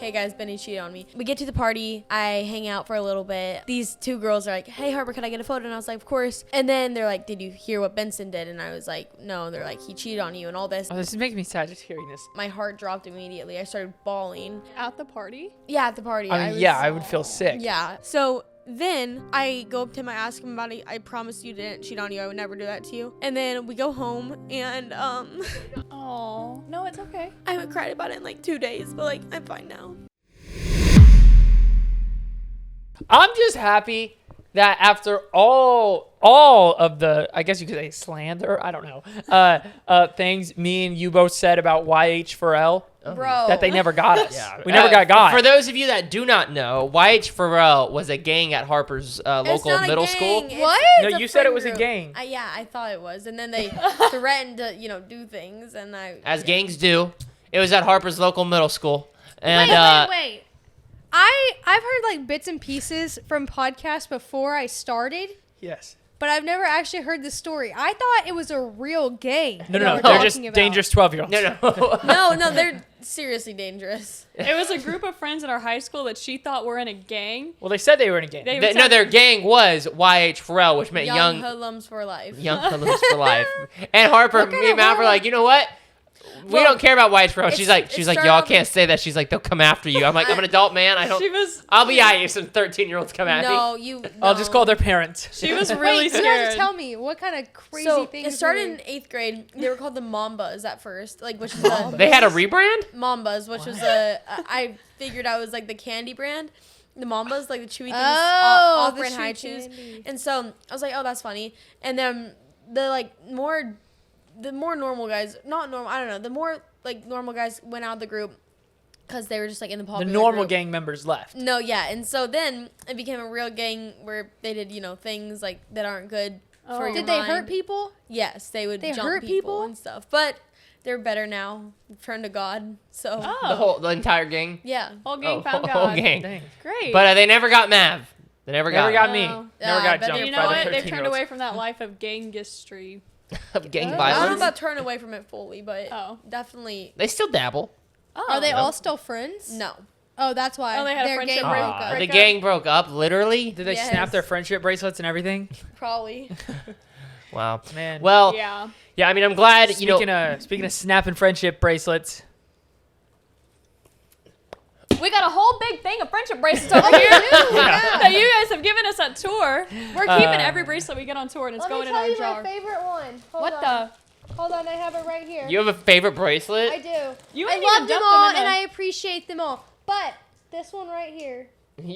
hey guys, Benny cheated on me. We get to the party. I hang out for a little bit. These two girls are like, hey Harper, can I get a photo? And I was like, of course. And then they're like, did you hear what Benson did? And I was like, no. And they're like, he cheated on you and all this. Oh, this is making me sad just hearing this. My heart dropped immediately. I started bawling. At the party? Yeah, at the party. I mean, I would feel sick. Yeah. So then I go up to him, I ask him about it. I promise you didn't cheat on you. I would never do that to you. And then we go home and Oh, no, it's okay. I haven't cried about it in like 2 days, but like I'm fine now. I'm just happy that after all of the, I guess you could say slander, I don't know, things me and you both said about YH Pharrell, Bro. that they never got us. Yeah. We never got. For those of you that do not know, YH Pharrell was a gang at Harper's local middle school. What? No, you said it was a gang. Yeah, I thought it was. And then they threatened to, do things. And As gangs do. It was at Harper's local middle school. And Wait. I've heard like bits and pieces from podcasts before I started, Yes. but I've never actually heard the story. I thought it was a real gang. No, that we're they're just talking about. dangerous 12-year-olds. no. No, they're seriously dangerous. It was a group of friends in our high school that she thought were in a gang. Well, they said they were in a gang. No, their gang was YH Pharrell, which meant Young young hoodlums for life. hoodlums for life. And Harper, me and Matt were like, you know what? We don't care about YH Pharrell. She's like, y'all can't say that. She's like, they'll come after you. I'm like, I'm an adult man. I'll be out if some 13-year-olds come at me. No, I'll just call their parents. She was really Wait, you have scared. to tell me what kind of crazy So things. it started were- in 8th grade. They were called the Mambas at first, like which is They had a rebrand? Mambas, which was I figured out was like the candy brand. The Mambas, like the chewy things, Oh, off-brand the high chewy chews. candy. And so I was like, oh, that's funny. And then the more normal guys, not normal, I don't know, the more like normal guys went out of the group because they were just like in the The popular normal group. gang members left. No, yeah. And so then it became a real gang where they did, things like that aren't good for your Did they mind. hurt people? Yes, they would They jump hurt people people? and stuff. But they're better now. Turned to God. So The entire gang? yeah. Whole gang found whole God. gang. Dang. Great. But they never got Mav. They never Never got got me. No. Never got but jumped you by know the what? 13-year-olds. They've turned away from that life of gangistry. gang I don't know violence. about turn away from it fully, but Oh. definitely They still dabble. Oh. Are they no. all still friends? no. Oh, that's why. Oh, they had a their friendship gang break- broke up. The break up? gang broke up, literally. Did they Yes. snap their friendship bracelets and everything? Probably. Wow. Man. Well, Yeah. yeah, I mean, I'm glad, Speaking of snapping friendship bracelets. We got a whole big thing of friendship bracelets over here that you guys have given us at tour. We're keeping every bracelet we get on tour, and it's Let going me in tell our you jar. my favorite one. Hold on, I have it right here. You have a favorite bracelet? I do. You I ain't even love them dumped all, them in and a- I appreciate them all. But this one right here.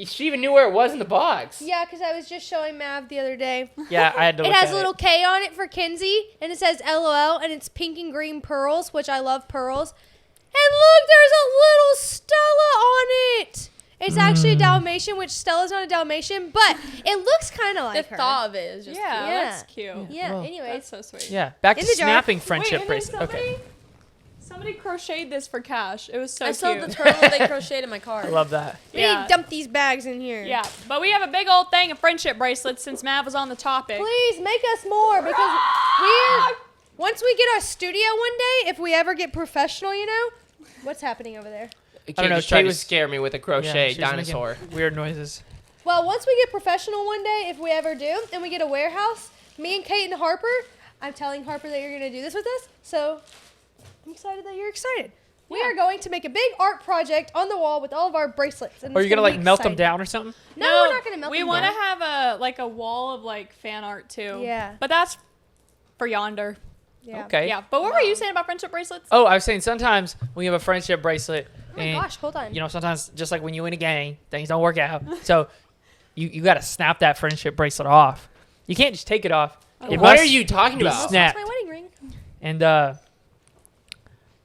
She even knew where it was in the box. Yeah, because I was just showing Mav the other day. Yeah, I had to It look has at a little K on it for Kenzie, and it says LOL, and it's pink and green pearls, which I love pearls. And look, there's a little Stella on it. It's actually a Dalmatian, which Stella's not a Dalmatian, but it looks kind of like The her. thought of it is just Yeah, Yeah. that's cute. Yeah, Whoa. anyways. That's so sweet. Yeah, back In to the jar. snapping friendship Wait, and then bracelets. Okay. Somebody crocheted this for cash. It was so I saw cute. the turtle they crocheted in my car. I love that. We Yeah. need to dump these bags in here. Yeah, but we have a big old thing of friendship bracelets since Mav was on the topic. Please make us more because once we get our studio one day, if we ever get professional, what's happening over there? The I don't kid know, just tried Kate to was- scare me with a Yeah, crochet she was making dinosaur. Weird noises. Well, once we get professional one day, if we ever do, and we get a warehouse, me and Kate and Harper, I'm telling Harper that you're going to do this with us, so I'm excited that you're excited. We are going to make a big art project on the wall with all of our bracelets. And Or it's you're gonna be melt them exciting. down or something? No, we're not going to melt We them want to down. have a wall of fan art too. Yeah. But that's for yonder. Yeah. Okay. Yeah. But what were you saying about friendship bracelets? Oh, I was saying sometimes when you have a friendship bracelet, Oh my and, gosh, hold on. sometimes just like when you in a gang, things don't work out. So you got to snap that friendship bracelet off. You can't just take it off. It What must are you talking be about? snapped. That's my wedding ring. And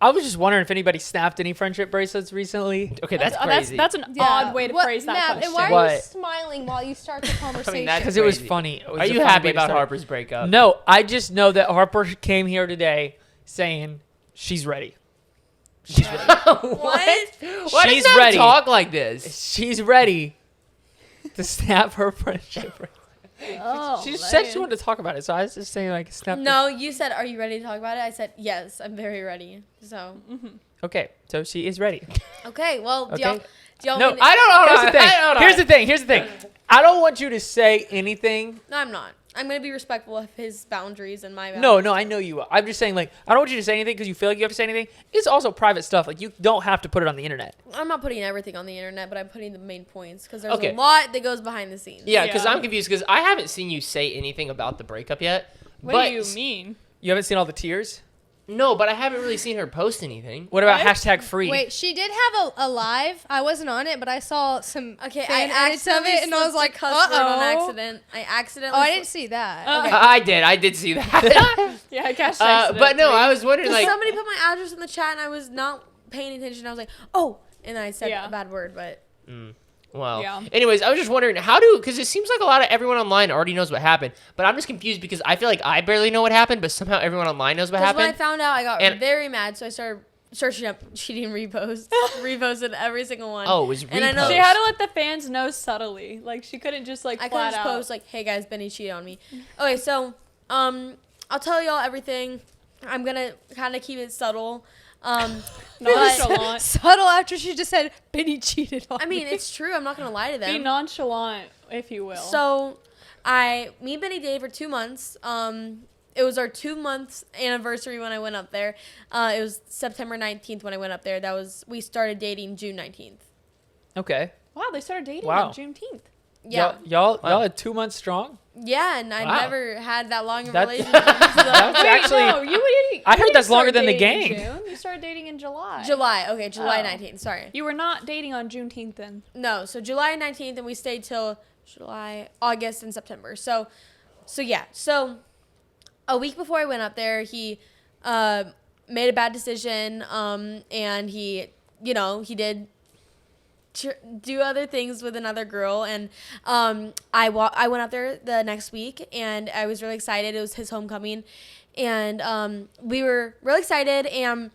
I was just wondering if anybody snapped any friendship bracelets recently. Okay, that's Oh, crazy. that's an odd way to phrase that Matt, question. And why are you What? smiling while you start the conversation? that's- Because it was crazy. funny. It was Are a you funny happy way to about start. Harper's breakup? No, I just know that Harper came here today saying she's ready. She's ready. What? Why She's does Matt ready. talk like this? She's ready to snap her friendship bracelet. Oh, She just said she wanted to talk about it, so I was just saying like snap. No, you said, are you ready to talk about it? I said, yes, I'm very ready. So, Okay, so she is ready. Okay, well, do Okay. y'all No, mean- I don't know. Here's the thing. Here's the thing. I don't want you to say anything. No, I'm not. I'm going to be respectful of his boundaries and my boundaries. No, I know you are. I'm just saying, like, I don't want you to say anything because you feel like you have to say anything. It's also private stuff. Like, you don't have to put it on the internet. I'm not putting everything on the internet, but I'm putting the main points because there's Okay. a lot that goes behind the scenes. Yeah, because Yeah. I'm confused because I haven't seen you say anything about the breakup yet. What but do you mean? You haven't seen all the tears? No, but I haven't really seen her post anything. What about What? #free? Wait, she did have a live. I wasn't on it, but I saw some Okay, fan I edits of accidentally it, and I was like, cuss word on uh-oh. accident. I accidentally. Oh, I didn't see that. I did see that. Yeah, I guess. But no, I was wondering like. Somebody put my address in the chat, and I was not paying attention. I was like, oh, and I said Yeah. a bad word, but Well, Yeah. anyways, I was just wondering because it seems like a lot of everyone online already knows what happened, but I'm just confused because I feel like I barely know what happened, but somehow everyone online knows what because when I happened. found out, I got And- very mad, so I started searching up cheating reposts, reposted every single one. Oh, it was And I know She repost. had to let the fans know subtly. Like, she couldn't just, like, I flat couldn't just out. post like, "Hey guys, Benny cheated on me." Okay, so I'll tell y'all everything. I'm gonna kind of keep it subtle. Nonchalant. Subtle after she just said Benny cheated on I mean, me. it's true. I'm not gonna lie to them. Be nonchalant, if you will. So, me and Benny dated for 2 months. It was our 2 months anniversary when I went up there. It was September 19th when I went up there. We started dating June 19th. Okay. wow, they started dating Wow. on Juneteenth. Yeah. Y'all Wow. had 2 months strong? Yeah, and I Wow. never had that long of a That's- relationship. That's Wait, actually. no, I heard didn't that's longer start than the dating in gang. June. You started dating in July. July. Okay, July Oh. 19th. Sorry. You were not dating on Juneteenth then. No, so July 19th, and we stayed till July, August, and September. So yeah. So a week before I went up there, he made a bad decision, and he did do other things with another girl, and I went up there the next week, and I was really excited. It was his homecoming, and we were really excited, and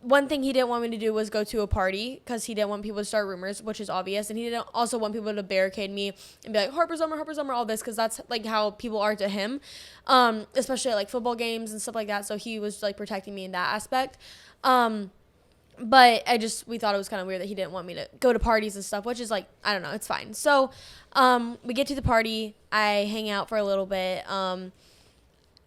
one thing he didn't want me to do was go to a party because he didn't want people to start rumors, which is obvious. And he didn't also want people to barricade me and be like, Harper Summer, all this, because that's like how people are to him, especially at like football games and stuff like that. So he was like protecting me in that aspect. But we thought it was kind of weird that he didn't want me to go to parties and stuff, which is like, I don't know, it's fine. So we get to the party. I hang out for a little bit.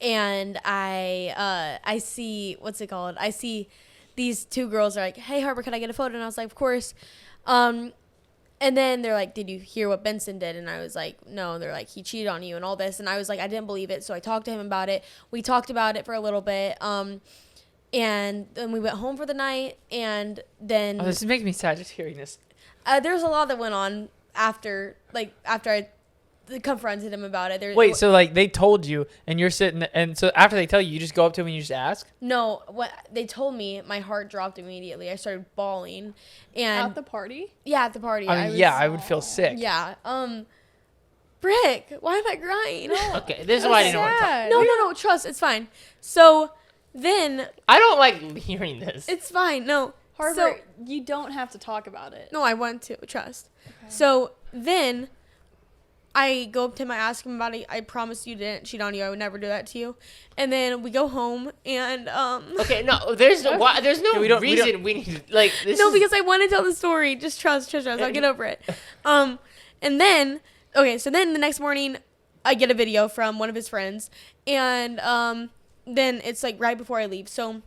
And I see, what's it called? I see these two girls are like, hey, Harper, can I get a photo? And I was like, of course. And then they're like, did you hear what Benson did? And I was like, no. And they're like, he cheated on you and all this. And I was like, I didn't believe it. So I talked to him about it. We talked about it for a little bit. And then we went home for the night. And then Oh, this makes me sad just hearing this. there's a lot that went on after I confronted him about it. Wait, so like they told you, and you're sitting, and so after they tell you, you just go up to him and you just ask? No, what they told me, my heart dropped immediately. I started bawling, and At the party? yeah, at the party. I mean, I would feel sick. Yeah. Brick, why am I crying? Okay, this is why I didn't want to talk. Sad. No, trust, it's fine. So then I don't like hearing this. it's fine. No, Harper, So, you don't have to talk about it. no, I want to trust. So then I go up to him, I ask him about it. I promise you didn't cheat on you. I would never do that to you. And then we go home, and Okay, no, there's no Yeah, we don't- reason we need like this. no, is- because I want to tell the story. Just trust. I'll get over it. And then, okay, so then the next morning, I get a video from one of his friends, and then it's like right before I leave. So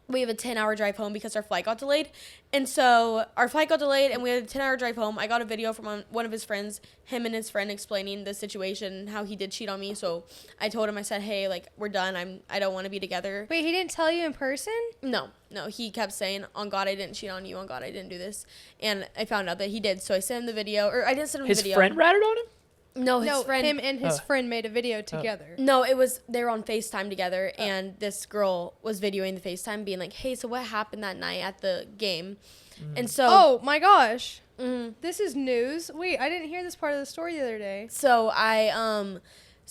we have a 10-hour drive home because our flight got delayed. And so our flight got delayed, and we had a 10-hour drive home. I got a video from one of his friends, him and his friend explaining the situation, how he did cheat on me. So I told him, I said, hey, like, we're done. I don't want to be together. Wait, he didn't tell you in person? No, he kept saying, on God, I didn't cheat on you. On God, I didn't do this. And I found out that he did. So I sent him the video, or I didn't send him His the video. friend ratted on him? No, his No, friend. him and his Oh. friend made a video together. No, they were on FaceTime together, and this girl was videoing the FaceTime, being like, hey, so what happened that night at the game? And so, Oh my gosh. mhm. This is news. Wait, I didn't hear this part of the story the other day. So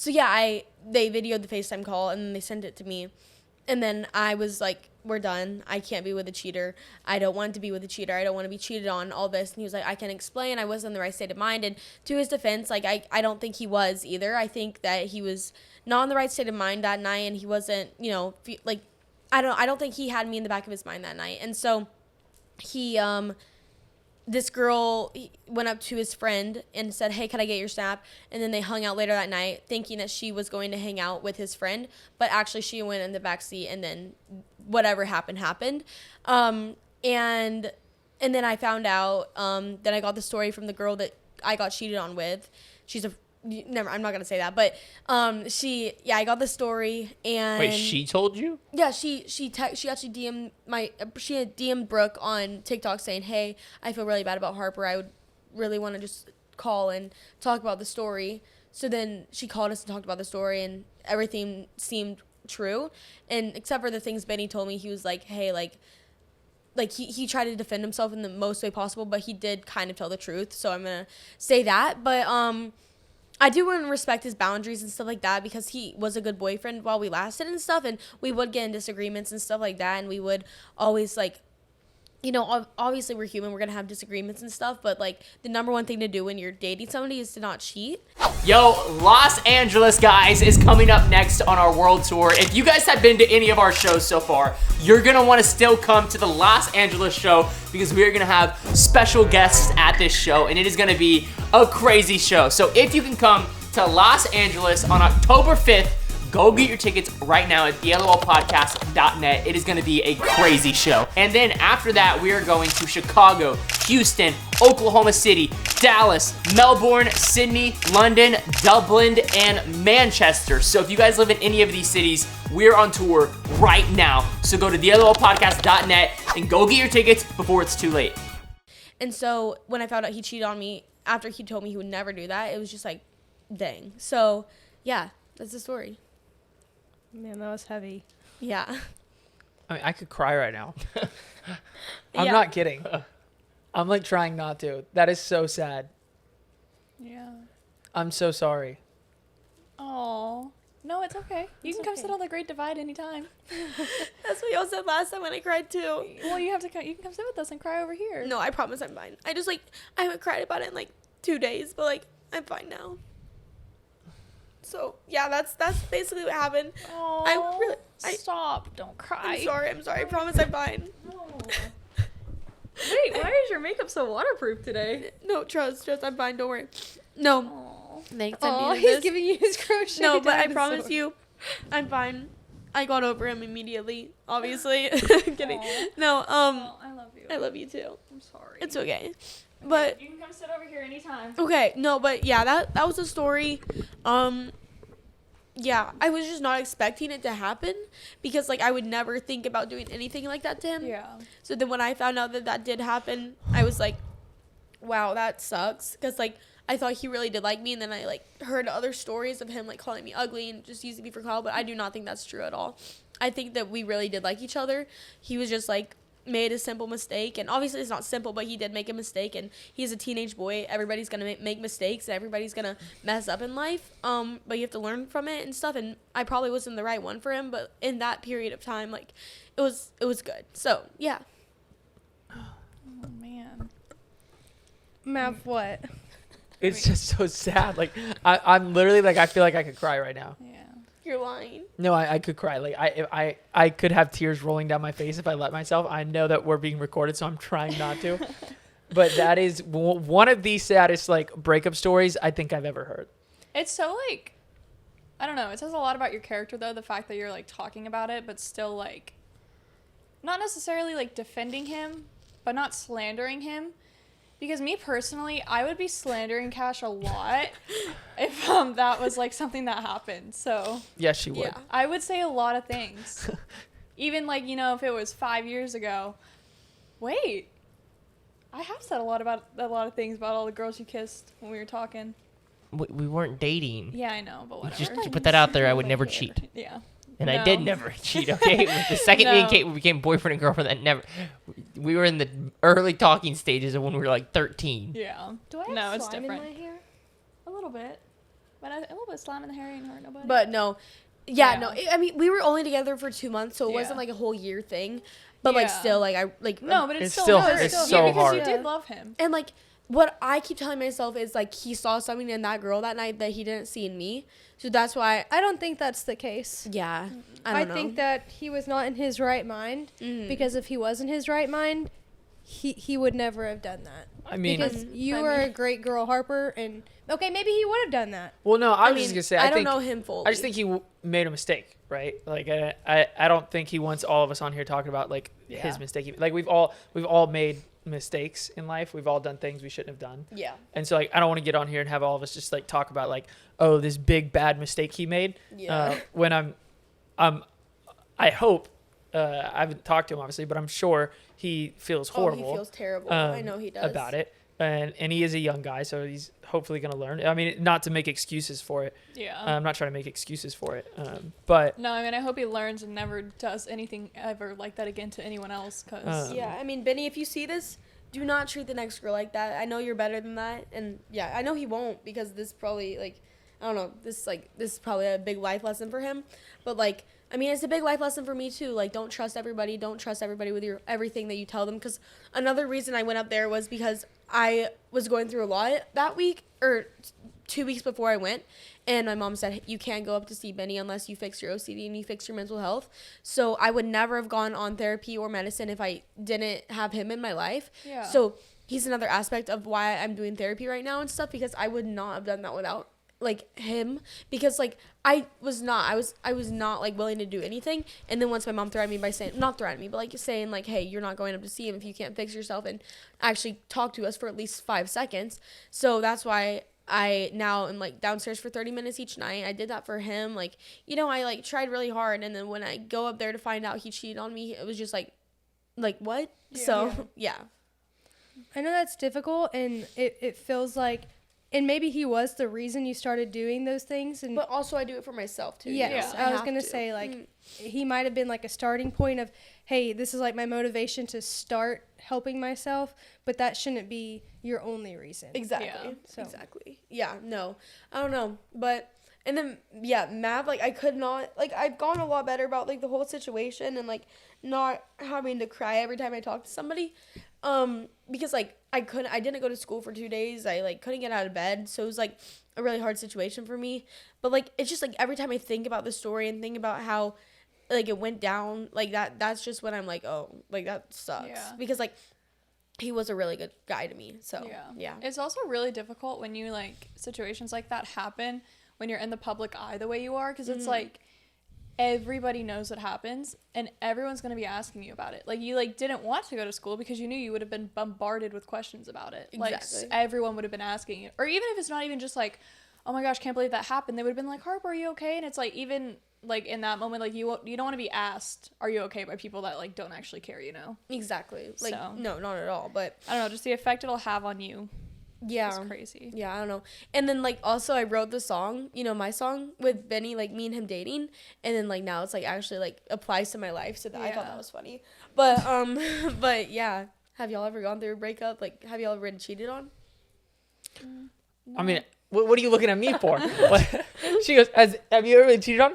they videoed the FaceTime call, and then they sent it to me. And then I was like, we're done. I can't be with a cheater. I don't want to be with a cheater. I don't want to be cheated on, all this. And he was like, I can explain. I wasn't in the right state of mind. And to his defense, like, I don't think he was either. I think that he was not in the right state of mind that night, and he wasn't, I don't think he had me in the back of his mind that night. And so he this girl went up to his friend and said, hey, can I get your snap? And then they hung out later that night thinking that she was going to hang out with his friend, but actually she went in the back seat, and then whatever happened. And then I found out that I got the story from the girl that I got cheated on with. I'm not gonna say that, but I got the story. And Wait, she told you? Yeah, she actually DM'd Brooke on TikTok saying, hey, I feel really bad about Harper. I would really want to just call and talk about the story. So then she called us and talked about the story, and everything seemed true, and except for the things Benny told me. He was like, hey, like he tried to defend himself in the most way possible, but he did kind of tell the truth. So I'm gonna say that. But I do want to respect his boundaries and stuff like that, because he was a good boyfriend while we lasted and stuff, and we would get in disagreements and stuff like that, and we would always, like, you know, obviously we're human, we're gonna have disagreements and stuff, but like the number one thing to do when you're dating somebody is to not cheat. Yo, Los Angeles, guys, is coming up next on our world tour. If you guys have been to any of our shows so far, you're gonna want to still come to the Los Angeles show, because we are gonna have special guests at this show, and it is gonna be a crazy show. So if you can come to Los Angeles on October 5th, go get your tickets right now at thelolpodcast.net. It is going to be a crazy show. And then after that, we are going to Chicago, Houston, Oklahoma City, Dallas, Melbourne, Sydney, London, Dublin, and Manchester. So if you guys live in any of these cities, we're on tour right now. So go to thelolpodcast.net and go get your tickets before it's too late. And so when I found out he cheated on me after he told me he would never do that, it was just like, dang. So yeah, that's the story. Man, that was heavy. Yeah. I mean, I could cry right now. I'm Yeah. not kidding. I'm like trying not to. That is so sad. Yeah. I'm so sorry. Oh. No, it's okay. You can come sit on the Great Divide anytime. That's what y'all said last time when I cried too. Well, you can come sit with us and cry over here. No, I promise I'm fine. I just, like, I haven't cried about it in like 2 days, but like I'm fine now. So yeah, that's basically what happened. Oh, stop! Don't cry. I'm sorry. I promise I'm fine. No. Wait, why is your makeup so waterproof today? No, trust, I'm fine. Don't worry. No, Oh. thanks. Oh, I he's needed this. giving you his crochet. No, but I dinosaur. promise you, I'm fine. I got over him immediately. Obviously, kidding. Aw. No, Oh, I love you. I love you too. I'm sorry. It's okay. But You can come sit over here anytime. okay, no, but yeah, that was a story. Yeah, I was just not expecting it to happen, because like I would never think about doing anything like that to him. Yeah. So then when I found out that did happen, I was like, wow, that sucks, because like I thought he really did like me, and then I like heard other stories of him like calling me ugly and just using me for clout, but I do not think that's true at all. I think that we really did like each other. He was just like made a simple mistake, and obviously it's not simple, but he did make a mistake, and he's a teenage boy. Everybody's gonna make mistakes, and everybody's gonna mess up in life, but you have to learn from it and stuff, and I probably wasn't the right one for him, but in that period of time, like it was good. So yeah. Oh man. Mav, what? It's just so sad. Like I'm literally like, I feel like I could cry right now. Yeah. You're lying. No, I could cry. Like I could have tears rolling down my face if I let myself. I know that we're being recorded, so I'm trying not to. But that is one of the saddest like breakup stories I think I've ever heard. It's so like, I don't know. It says a lot about your character though. The fact that you're like talking about it, but still like, not necessarily like defending him, but not slandering him. Because me personally, I would be slandering Cash a lot if that was like something that happened. So Yes, she would. Yeah. I would say a lot of things. Even like, you know, if it was 5 years ago. Wait. I have said a lot of things about all the girls you kissed when we were talking. We weren't dating. Yeah, I know, but whatever. Just to put that out there, I would never cheat. Yeah. And I No. did never cheat, okay? The second me and No. Kate became boyfriend and girlfriend, that never... We were in the early talking stages of when we were like 13. Yeah. Do I have No, it's slime different. in my hair? A little bit. But a little bit of slime in the hair ain't hurt nobody. But no, yeah, Yeah. no. I mean, we were only together for 2 months, so it wasn't Yeah. like a whole year thing. But like Yeah. still, like I like no, but It's it's still- still it's hurts. so yeah, because hard. you did love him. and like what I keep telling myself is like he saw something in that girl that night that he didn't see in me. So that's why I don't think that's the case. yeah. I don't know. think that he was not in his right mind, because if he was in his right mind, he would never have done that. I mean, Because you were a great girl, Harper, and okay, maybe he would have done that. well, no, I was just gonna say, I don't know him fully. I just think he made a mistake, right? Like, I don't think he wants all of us on here talking about like his mistake. Like, we've all made mistakes in life. We've all done things we shouldn't have done. Yeah. And so, like, I don't want to get on here and have all of us just like talk about like, oh, this big bad mistake he made. Yeah. When I hope, I haven't talked to him obviously, but I'm sure he feels horrible. Oh, he feels terrible. I know he does. About it. And he is a young guy, so he's hopefully going to learn. I mean, not to make excuses for it. Yeah. I'm not trying to make excuses for it. But No, I mean, I hope he learns and never does anything ever like that again to anyone else. Cause Yeah, I mean, Benny, if you see this, do not treat the next girl like that. I know you're better than that, and yeah, I know he won't, because this probably like, I don't know, this is probably a big life lesson for him. But like, I mean, it's a big life lesson for me too. Like, don't trust everybody. Don't trust everybody with your everything that you tell them. Because another reason I went up there was because I was going through a lot that week, or 2 weeks before I went, and my mom said, you can't go up to see Benny unless you fix your OCD and you fix your mental health. So I would never have gone on therapy or medicine if I didn't have him in my life. Yeah. So he's another aspect of why I'm doing therapy right now and stuff, because I would not have done that without like him, because like I was not like willing to do anything. And then once my mom threatened me by saying, not threatened me, but like saying like, hey, you're not going up to see him if you can't fix yourself and actually talk to us for at least 5 seconds. So that's why I now am like downstairs for 30 minutes each night. I did that for him. Like, you know, I like tried really hard, and then when I go up there to find out he cheated on me, it was just like what? Yeah. So yeah. I know that's difficult, and it feels like, and maybe he was the reason you started doing those things. And But also I do it for myself too. yes, Yeah. I was have gonna to. say like he might have been like a starting point of, hey, this is like my motivation to start helping myself, but that shouldn't be your only reason. Exactly. Yeah. So- Exactly. Yeah, no. I don't know. But and then yeah, Mav, like I could not, like I've gone a lot better about like the whole situation, and like not having to cry every time I talk to somebody. Because like I didn't go to school for 2 days. I like couldn't get out of bed. So it was like a really hard situation for me. But like it's just like every time I think about the story and think about how like it went down, like that's just when I'm like, oh, like that sucks. Yeah. Because like he was a really good guy to me. So yeah. It's also really difficult when you like situations like that happen when you're in the public eye the way you are, because it's like everybody knows what happens and everyone's going to be asking you about it. Like you like didn't want to go to school because you knew you would have been bombarded with questions about it. Exactly. Like everyone would have been asking you, or even if it's not even just like, oh my gosh, can't believe that happened, they would have been like, Harper, are you okay? And it's like, even like in that moment, like you don't want to be asked, are you okay, by people that like don't actually care, you know? Exactly. Like So. no, not at all. But I don't know, just the effect it'll have on you yeah. is crazy. Yeah, I don't know. And then like also I wrote the song, you know, my song with Benny, like me and him dating, and then like now it's like actually like applies to my life, so that I thought Yeah. that was funny. But but yeah, have y'all ever gone through a breakup? Like have y'all ever been cheated on? I mean, what are you looking at me for? She goes, have you ever been cheated on?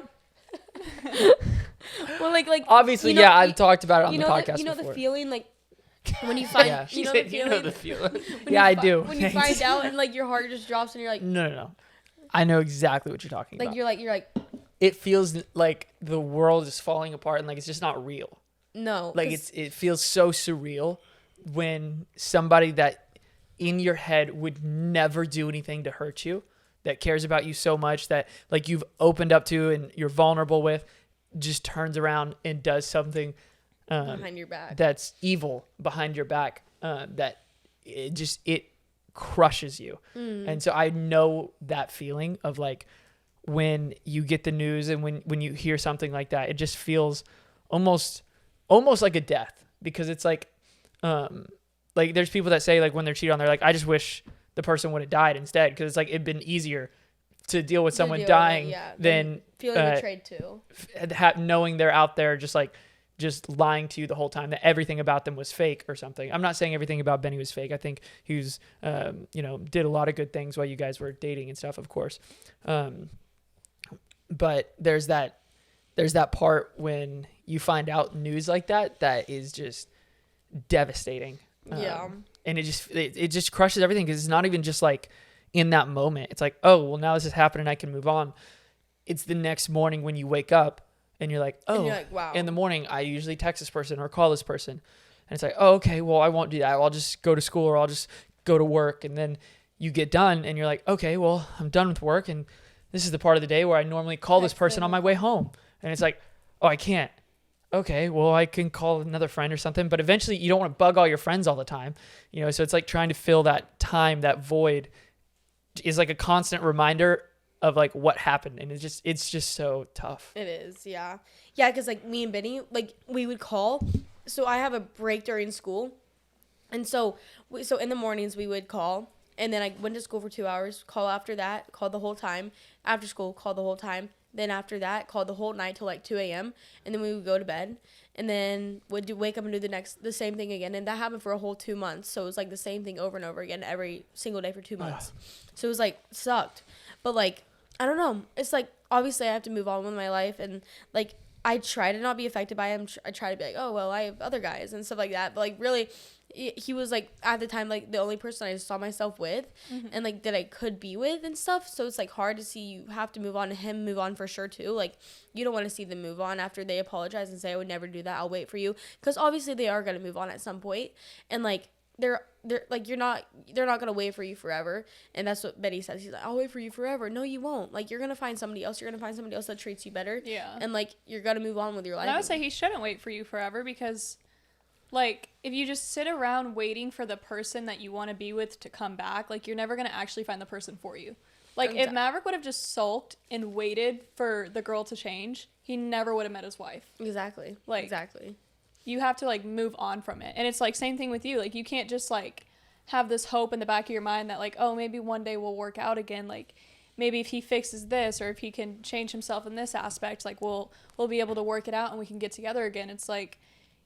Well, like Obviously, you know, yeah, I've talked about it on you the know podcast you know before. the feeling like when you find Yeah. you know the You know feeling the feeling. when Yeah, you I do. when you find out and like your heart just drops and you're like No. I know exactly what you're talking like about. you're like It feels like the world is falling apart and like it's just not real. no, Like 'cause- it feels so surreal when somebody that in your head would never do anything to hurt you, that cares about you so much, that like you've opened up to and you're vulnerable with, just turns around and does something behind your back. that's evil behind your back, that it crushes you. And so I know that feeling of like when you get the news and when you hear something like that, it just feels almost like a death, because it's like there's people that say like when they're cheated on, they're like, I just wish the person would have died instead, because it's like it'd been easier to deal with someone deal with it, dying yeah, than feeling betrayed too. knowing they're out there just lying to you the whole time, that everything about them was fake or something. I'm not saying everything about Benny was fake. I think he was, did a lot of good things while you guys were dating and stuff, of course. But there's that part when you find out news like that is just devastating. Yeah. And it just crushes everything, because it's not even just like in that moment. It's like, oh, well, now this has happened and I can move on. It's the next morning when you wake up and you're like, oh, you're like, wow. In the morning, I usually text this person or call this person. And it's like, oh, okay, well, I won't do that. I'll just go to school or I'll just go to work. And then you get done and you're like, okay, well, I'm done with work. And this is the part of the day where I normally call this person on my way home. And it's like, oh, I can't. Okay, well, I can call another friend or something. But eventually you don't want to bug all your friends all the time. So it's like trying to fill that time, that void is like a constant reminder of like what happened. And it's just so tough. It is, yeah. Yeah, because like me and Benny, like we would call. So I have a break during school. And so in the mornings we would call. And then I went to school for 2 hours, call after that, call the whole time. After school, call the whole time. Then after that, call the whole night till like 2 a.m. And then we would go to bed. And then would wake up and do the same thing again. And that happened for a whole 2 months. So it was like the same thing over and over again every single day for 2 months. So it was like sucked. But like, I don't know. It's like, obviously I have to move on with my life. And like, I try to not be affected by him. I try to be like, oh, well, I have other guys and stuff like that. But like, really, he was like at the time like the only person I saw myself with, and like that I could be with and stuff. So it's like hard to see. You have to move on, to him move on for sure too. Like, you don't want to see them move on after they apologize and say, I would never do that, I'll wait for you, because obviously they are going to move on at some point. And like they're like, they're not going to wait for you forever. And that's what Betty says. He's like, I'll wait for you forever. No, you won't. Like, you're going to find somebody else. You're going to find somebody else that treats you better. Yeah. And like, you're going to move on with your life. And I would say he shouldn't wait for you forever, because like, if you just sit around waiting for the person that you want to be with to come back, like, you're never going to actually find the person for you. Like, if Maverick would have just sulked and waited for the girl to change, he never would have met his wife. Exactly. Like, exactly. You have to, like, move on from it. And it's, like, same thing with you. Like, you can't just, like, have this hope in the back of your mind that, like, oh, maybe one day we'll work out again. Like, maybe if he fixes this, or if he can change himself in this aspect, like, we'll be able to work it out and we can get together again. It's, like,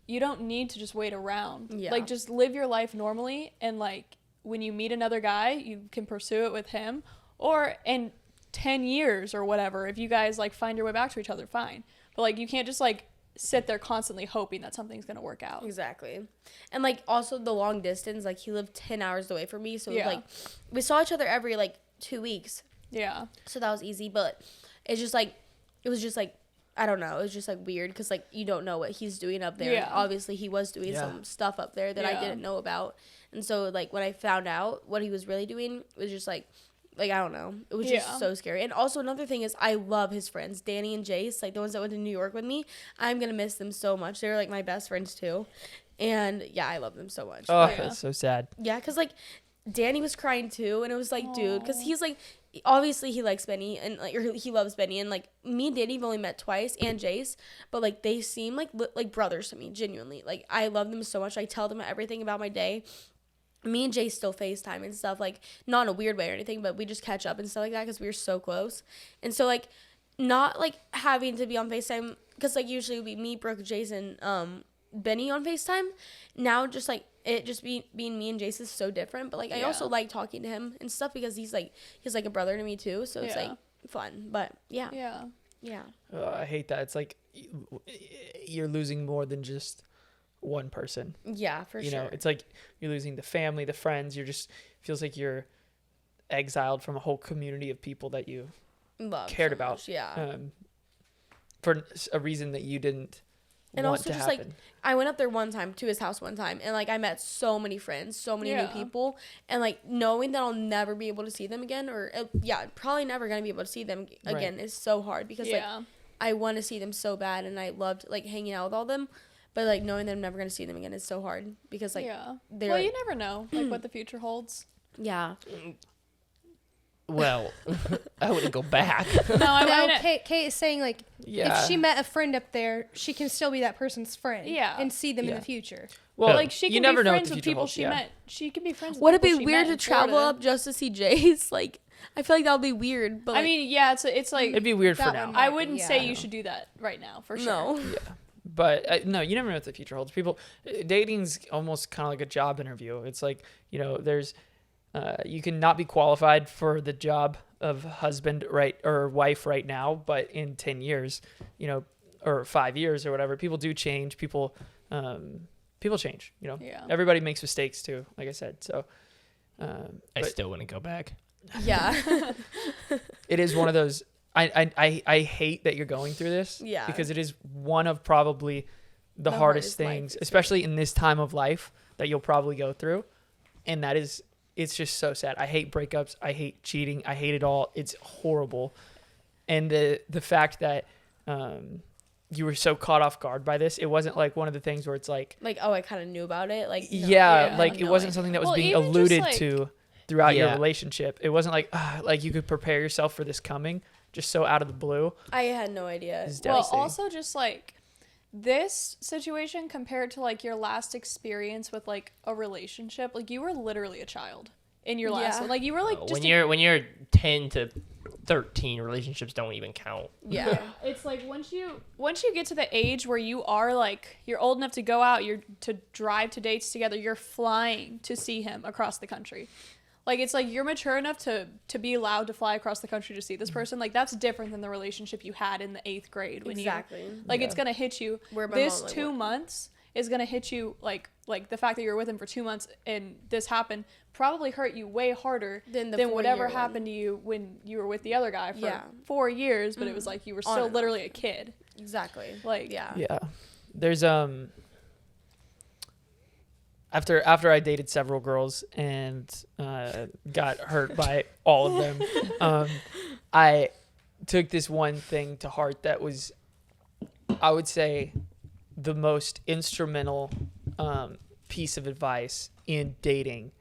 you don't need to just wait around. Yeah. Like, just live your life normally, and like, when you meet another guy, you can pursue it with him, or in 10 years or whatever, if you guys like find your way back to each other, fine. But like, you can't just like sit there constantly hoping that something's gonna work out. Exactly. And like, also the long distance, like, he lived 10 hours away from me, so it was, Yeah. like, we saw each other every like 2 weeks, Yeah. so that was easy. But it's just like, it was just like, I don't know, it was just like weird, because like, you don't know what he's doing up there. Yeah. And obviously he was doing some stuff up there that I Yeah. didn't know about. And so like, when I found out what he was really doing, it was just like I don't know, it was just so scary. And also another thing is, I love his friends, Danny and Jace, like the ones that went to New York with me. I'm gonna miss them so much. They're like my best friends too. And yeah, I love them so much. Oh, that's so sad. Yeah, because like, Danny was crying too, and it was like, dude, because he's like, obviously he likes Benny, and like, or he loves Benny, and like, me and Danny have only met twice, and Jace, but like, they seem like brothers to me, genuinely. Like, I love them so much. I tell them everything about my day. Me and Jace still FaceTime and stuff, like, not in a weird way or anything, but we just catch up and stuff like that, because we were so close. And so like, not like having to be on FaceTime, because like, usually it would be me, Brooke, Jason, Benny on FaceTime. Now just like, it just being me and Jace is so different. But like, I also like talking to him and stuff, because he's like a brother to me too, so it's like fun. But yeah. I hate that. It's like you're losing more than just one person. Yeah, for you sure. know, it's like you're losing the family, the friends. You're just, feels like you're exiled from a whole community of people that you cared so about. much, yeah. For a reason that you didn't and want also to just happen. like, I went up there one time to his house one time, and like, I met so many friends, so many new people, and like, knowing that I'll never be able to see them again, or probably never gonna be able to see them again, is so hard, because like, I want to see them so bad, and I loved like hanging out with all them, but like, knowing that I'm never gonna see them again is so hard, because like, they're well, you never know like what the future holds. Yeah. Well, I wouldn't go back. No, I mean, Kate is saying like, if she met a friend up there, she can still be that person's friend. Yeah. And see them in the future. Well, like, she can you never be know what friends the with future people holds, she yeah. met. She can be friends with Would it people be she weird met to in travel Florida. up just to see Jace? Like, I feel like that would be weird, but like, I mean, yeah, it's like, It'd be weird for that now. one I wouldn't Yeah. say you should do that right now, for sure. no. Yeah. But no, you never know what the future holds. People, dating's almost kind of like a job interview. It's like, you know, there's, you can not be qualified for the job of husband or wife right now, but in 10 years, you know, or 5 years or whatever, people do change. People people change, you know. Yeah. Everybody makes mistakes too, like I said. So I but still wouldn't go back. Yeah. it is one of those. I hate that you're going through this. Yeah. Because it is one of probably the hardest life things, experience. especially in this time of life, that you'll probably go through, and that is. It's just so sad. I hate breakups. I hate cheating. I hate it all. It's horrible. And the fact that you were so caught off guard by this, it wasn't like one of the things where it's like, Like, oh, I kind of knew about it. Like, no, like it no wasn't idea. something that was Well, being even just, alluded like- to throughout your Yeah. relationship. It wasn't like you could prepare yourself for this coming just so out of the blue. I had no idea. It's Well, devastating. also just like this situation compared to like your last experience with like a relationship, like you were literally a child in your last Yeah. one. Like you were like just When you're 10 to 13, relationships don't even count. Yeah. it's like once you get to the age where you are like you're old enough to go out, you're to drive to dates together, you're flying to see him across the country. Like it's like you're mature enough to be allowed to fly across the country to see this person. Like that's different than the relationship you had in the 8th grade when Exactly. you like it's gonna hit you. Where my This mom, like, 2 went. months is gonna hit you like the fact that you were with him for 2 months and this happened probably hurt you way harder Than the than whatever 4-year one. happened to you when you were with the other guy for Yeah. 4 years, but it was like you were On still and literally a kid. Exactly. Like Yeah. Yeah. There's after I dated several girls and got hurt by all of them, I took this one thing to heart that was, I would say, the most instrumental piece of advice in dating.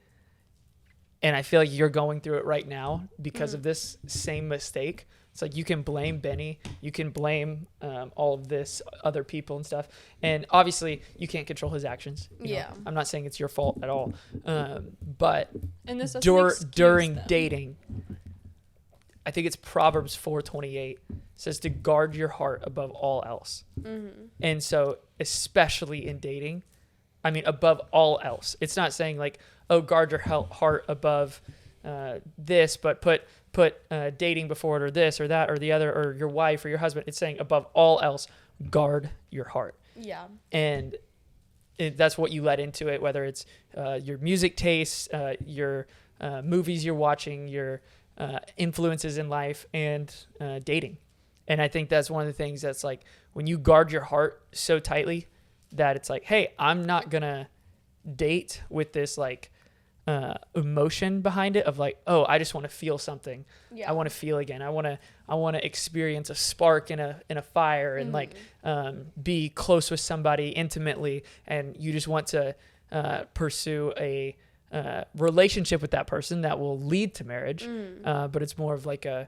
And I feel like you're going through it right now because of this same mistake. It's like you can blame Benny, you can blame all of this other people and stuff, and obviously you can't control his actions. You know? Yeah. I'm not saying it's your fault at all, but and this doesn't excuse during them. dating, I think it's Proverbs 4:28 says to guard your heart above all else. And so, especially in dating, I mean, above all else, it's not saying like, oh, guard your heart above this, but put dating before it, or this or that or the other, or your wife or your husband. It's saying above all else, guard your heart. Yeah. And that's what you let into it, whether it's your music tastes, your movies you're watching, your influences in life, and dating. And I think that's one of the things that's like when you guard your heart so tightly that it's like, hey, I'm not gonna date with this like emotion behind it of like, oh, I just want to feel something. Yeah. I want to feel again. I want to experience a spark in a fire and like be close with somebody intimately, and you just want to pursue a relationship with that person that will lead to marriage. But it's more of like I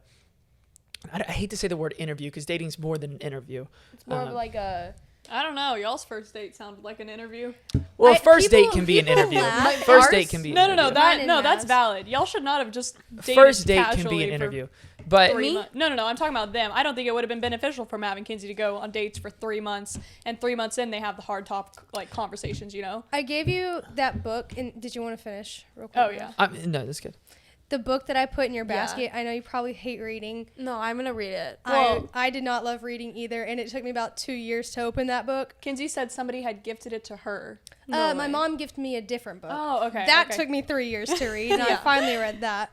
hate to say the word interview because dating's more than an interview. It's more of like a. I don't know. Y'all's first date sounded like an interview. Well, I- first people- date can be an people interview. laugh. First Ours- date can be an No, interview. Mine and that's Mavs. valid. Y'all should not have just dated First date can casually be an for interview. But 3 months. No. I'm talking about them. I don't think it would have been beneficial for Mav and Kenzie to go on dates for 3 months, and 3 months in they have the hard top like conversations. You know? I gave you that book, and did you want to finish real quick? Oh yeah. no, that's good. The book that I put in your Yeah. basket, I know you probably hate reading. No, I'm gonna read it. Well- I did not love reading either, and it took me about 2 years to open that book. Kenzie said somebody had gifted it to her. No My way. mom gifted me a different book. Oh, okay. That okay. took me 3 years to read, and I Yeah. finally read that.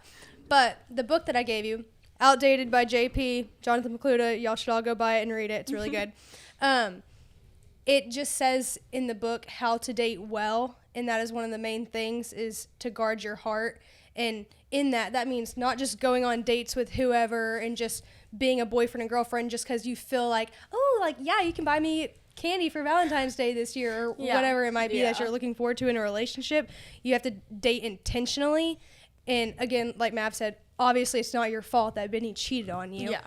But the book that I gave you, Outdated by JP, Jonathan McCluda, y'all should all go buy it and read it. It's really good. It just says in the book how to date well, and that is one of the main things is to guard your heart. And in that means not just going on dates with whoever and just being a boyfriend and girlfriend just because you feel like, oh, like, yeah, you can buy me candy for Valentine's Day this year or Yeah. whatever it might be that Yeah. you're looking forward to in a relationship. You have to date intentionally. And again, like Mav said, obviously it's not your fault that Benny cheated on you. Yeah.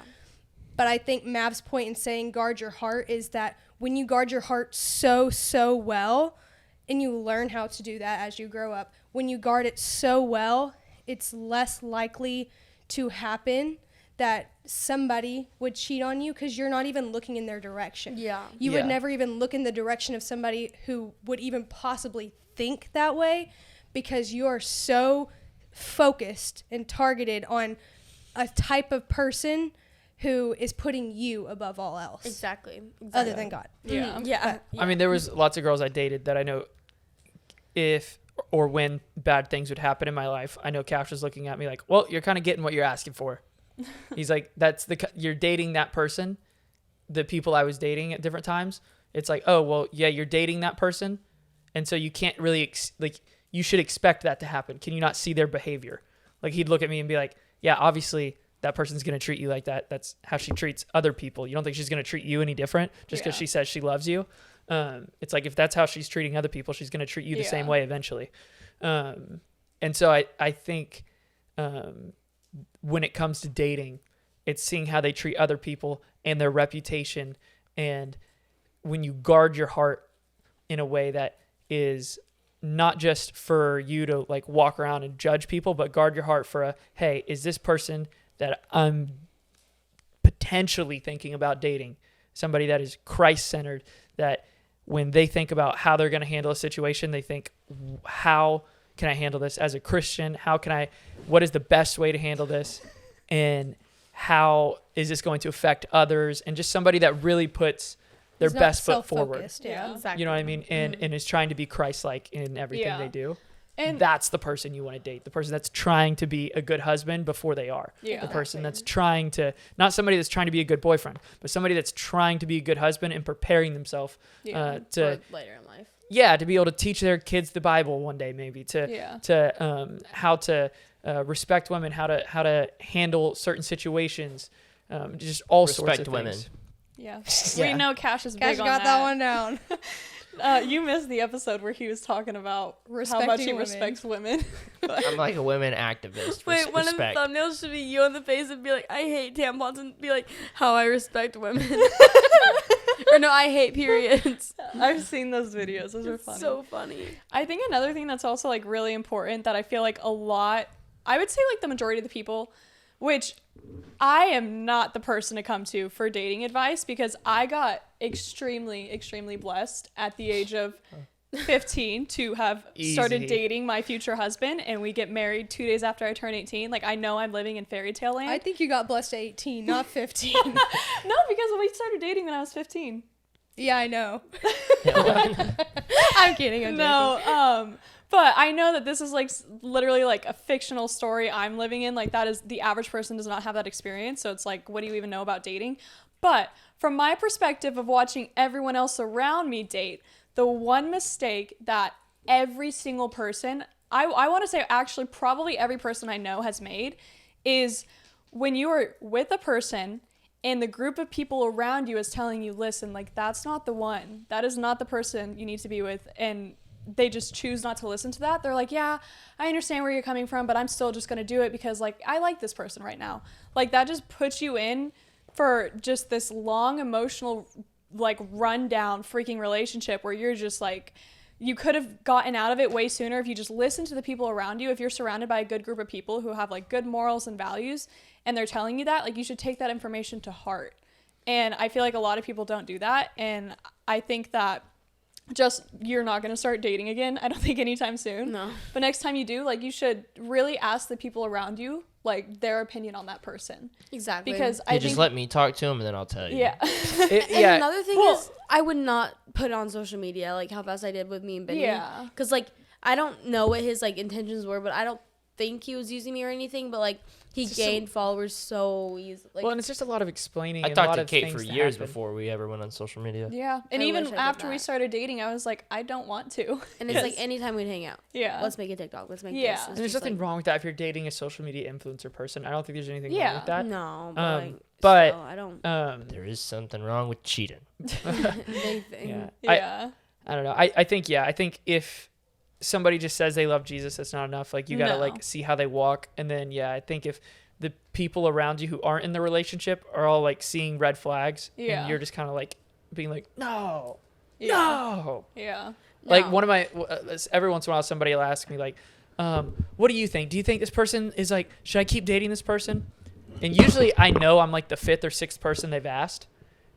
But I think Mav's point in saying guard your heart is that when you guard your heart so well, and you learn how to do that as you grow up, when you guard it so well, it's less likely to happen that somebody would cheat on you because you're not even looking in their direction. Yeah. You Yeah. would never even look in the direction of somebody who would even possibly think that way because you are so focused and targeted on a type of person who is putting you above all else, Exactly. other than God. Yeah. Yeah. I mean, there was lots of girls I dated that I know if or when bad things would happen in my life, I know Cash was looking at me like, well, you're kind of getting what you're asking for. He's like, you're dating that person, the people I was dating at different times. It's like, oh, well, yeah, you're dating that person. And so you can't really, you should expect that to happen. Can you not see their behavior? Like, he'd look at me and be like, yeah, obviously that person's going to treat you like that. That's how she treats other people. You don't think she's going to treat you any different just because she says she loves you? It's like, if that's how she's treating other people, she's going to treat you the same way eventually. And so I think when it comes to dating, it's seeing how they treat other people and their reputation. And when you guard your heart in a way that is not just for you to like walk around and judge people, but guard your heart for hey, is this person that I'm potentially thinking about dating somebody that is Christ-centered, that when they think about how they're going to handle a situation, they think, how can I handle this as a Christian? What is the best way to handle this? And how is this going to affect others? And just somebody that really puts their best foot forward. Yeah, exactly. You know what I mean? And is trying to be Christ-like in everything they do. And that's the person you want to date. The person that's trying to be a good husband before they are. Yeah. The person that's trying to, not somebody that's trying to be a good boyfriend, but somebody that's trying to be a good husband and preparing themselves to for later in life. Yeah, to be able to teach their kids the Bible one day, maybe how to respect women, how to handle certain situations, just all sorts of women. things. Yeah. We know Cash is Cash big got on that one down. You missed the episode where he was talking about Respecting how much he women. Respects women. I'm like a women activist. Wait, one Respect. of the thumbnails should be you on the face and be like, I hate tampons, and be like, how I respect women. Or no, I hate periods. I've seen those videos. Those are funny. So funny. I think another thing that's also like really important that I feel like I would say like the majority of the people, which I am not the person to come to for dating advice, because I got extremely, extremely blessed at the age of 15 to have started dating my future husband, and we get married 2 days after I turn 18. Like, I know I'm living in fairy tale land. I think you got blessed at 18, not 15. No, because we started dating when I was 15. Yeah, I know. I'm kidding. I'm joking. No, but I know that this is like literally like a fictional story I'm living in. Like, that is, the average person does not have that experience. So it's like, what do you even know about dating? But from my perspective of watching everyone else around me date, the one mistake that every single person, I want to say actually probably every person I know has made, is when you are with a person and the group of people around you is telling you, listen, like, that's not the one. That is not the person you need to be with. And they just choose not to listen to that. They're like, yeah, I understand where you're coming from, but I'm still just going to do it because, like, I like this person right now. Like, that just puts you in for just this long emotional, like, rundown freaking relationship where you're just like, you could have gotten out of it way sooner if you just listen to the people around you. If you're surrounded by a good group of people who have like good morals and values and they're telling you that, like, you should take that information to heart. And I feel like a lot of people don't do that. And I think that just, you're not going to start dating again, I don't think, anytime soon. No. But next time you do, like, you should really ask the people around you, like, their opinion on that person. Exactly. Because I think, just let me talk to him and then I'll tell you. yeah. And another thing is, I would not put it on social media like how fast I did with me and Benny. Yeah. Because, like, I don't know what his, like, intentions were, but I don't think he was using me or anything, but, like, he gained followers so easily. Like, Well, and it's just a lot of explaining. I and a talked lot to of Kate things for that years happen. before we ever went on social media. Yeah. And I even wish I did after we that. started dating, I was like, I don't want to. and it's like anytime we'd hang out. Yeah. Let's make a TikTok. Let's make Yeah. this. It's And there's just nothing like, wrong with that if you're dating a social media influencer person. I don't think there's anything wrong Yeah. with that. No, but, Um, like, but, still, I don't. There is something wrong with cheating. Anything. Yeah. Yeah. I don't know. I think if somebody just says they love Jesus, that's not enough. Like, you gotta No. like see how they walk, and then I think if the people around you who aren't in the relationship are all like seeing red flags, Yeah. and you're just kind of like being like, no, Yeah. no. Yeah. Like, No. one of my every once in a while somebody will ask me like, what do you think? Do you think this person is like, should I keep dating this person? And usually I know I'm like the 5th or 6th person they've asked,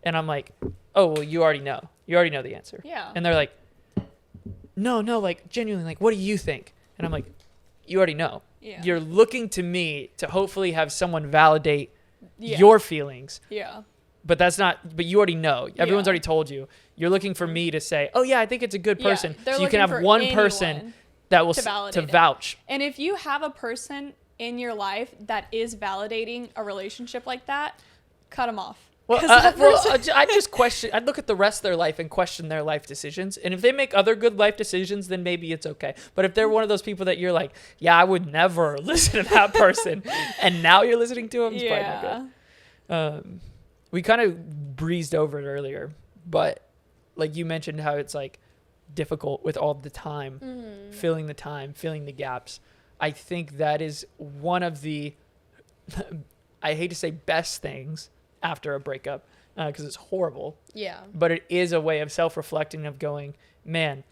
and I'm like, oh, well, you already know the answer. Yeah. And they're like, no, like, genuinely, like, what do you think? And I'm like, you already know. Yeah. You're looking to me to hopefully have someone validate Yeah. your feelings. Yeah. but that's not. But you already know. Everyone's Yeah. already told you. You're looking for me to say, oh yeah, I think it's a good person. they're So you can looking have for one anyone person that will to to validate it. vouch. And if you have a person in your life that is validating a relationship like that, cut them off. Well, 'Cause that person- I just question. I'd look at the rest of their life and question their life decisions. And if they make other good life decisions, then maybe it's okay. But if they're one of those people that you're like, yeah, I would never listen to that person, and now you're listening to them, it's probably not good. We kind of breezed over it earlier, but like you mentioned how it's like difficult with all the time, filling the gaps. I think that is one of the, I hate to say best things after a breakup because it's horrible, Yeah. but it is a way of self-reflecting of going, man,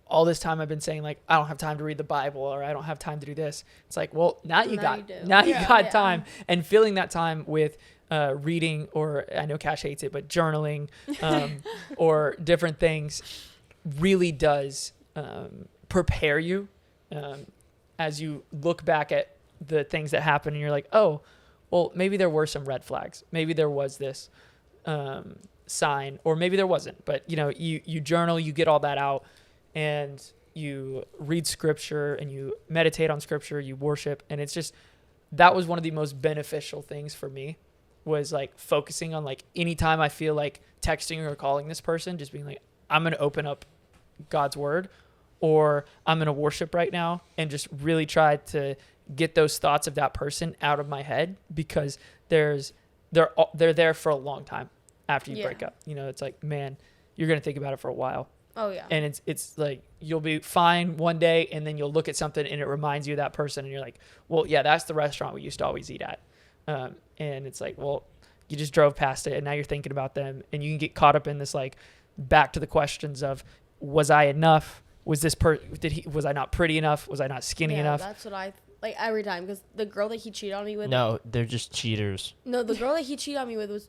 all this time I've been saying like I don't have time to read the Bible or I don't have time to do this. It's like, well, now you Now you got do. now you Yeah. got Yeah. time, and filling that time with reading, or I know Cash hates it, but journaling or different things really does prepare you as you look back at the things that happen and you're like, oh, well, maybe there were some red flags. Maybe there was this sign, or maybe there wasn't. But, you journal, you get all that out, and you read scripture and you meditate on scripture, you worship. And it's just, that was one of the most beneficial things for me, was like focusing on like anytime I feel like texting or calling this person, just being like, I'm going to open up God's word, or I'm going to worship right now, and just really try to get those thoughts of that person out of my head, because they're there for a long time after you break up. It's like, man, you're going to think about it for a while. Oh yeah. And it's like, you'll be fine one day, and then you'll look at something and it reminds you of that person, and you're like, well, yeah, that's the restaurant we used to always eat at. And it's like, well, you just drove past it and now you're thinking about them, and you can get caught up in this, like, back to the questions of, was I enough? Was was I not pretty enough? Was I not skinny enough? That's what I like every time, because the girl that he cheated on me with. No, they're just cheaters. No, the girl that he cheated on me with was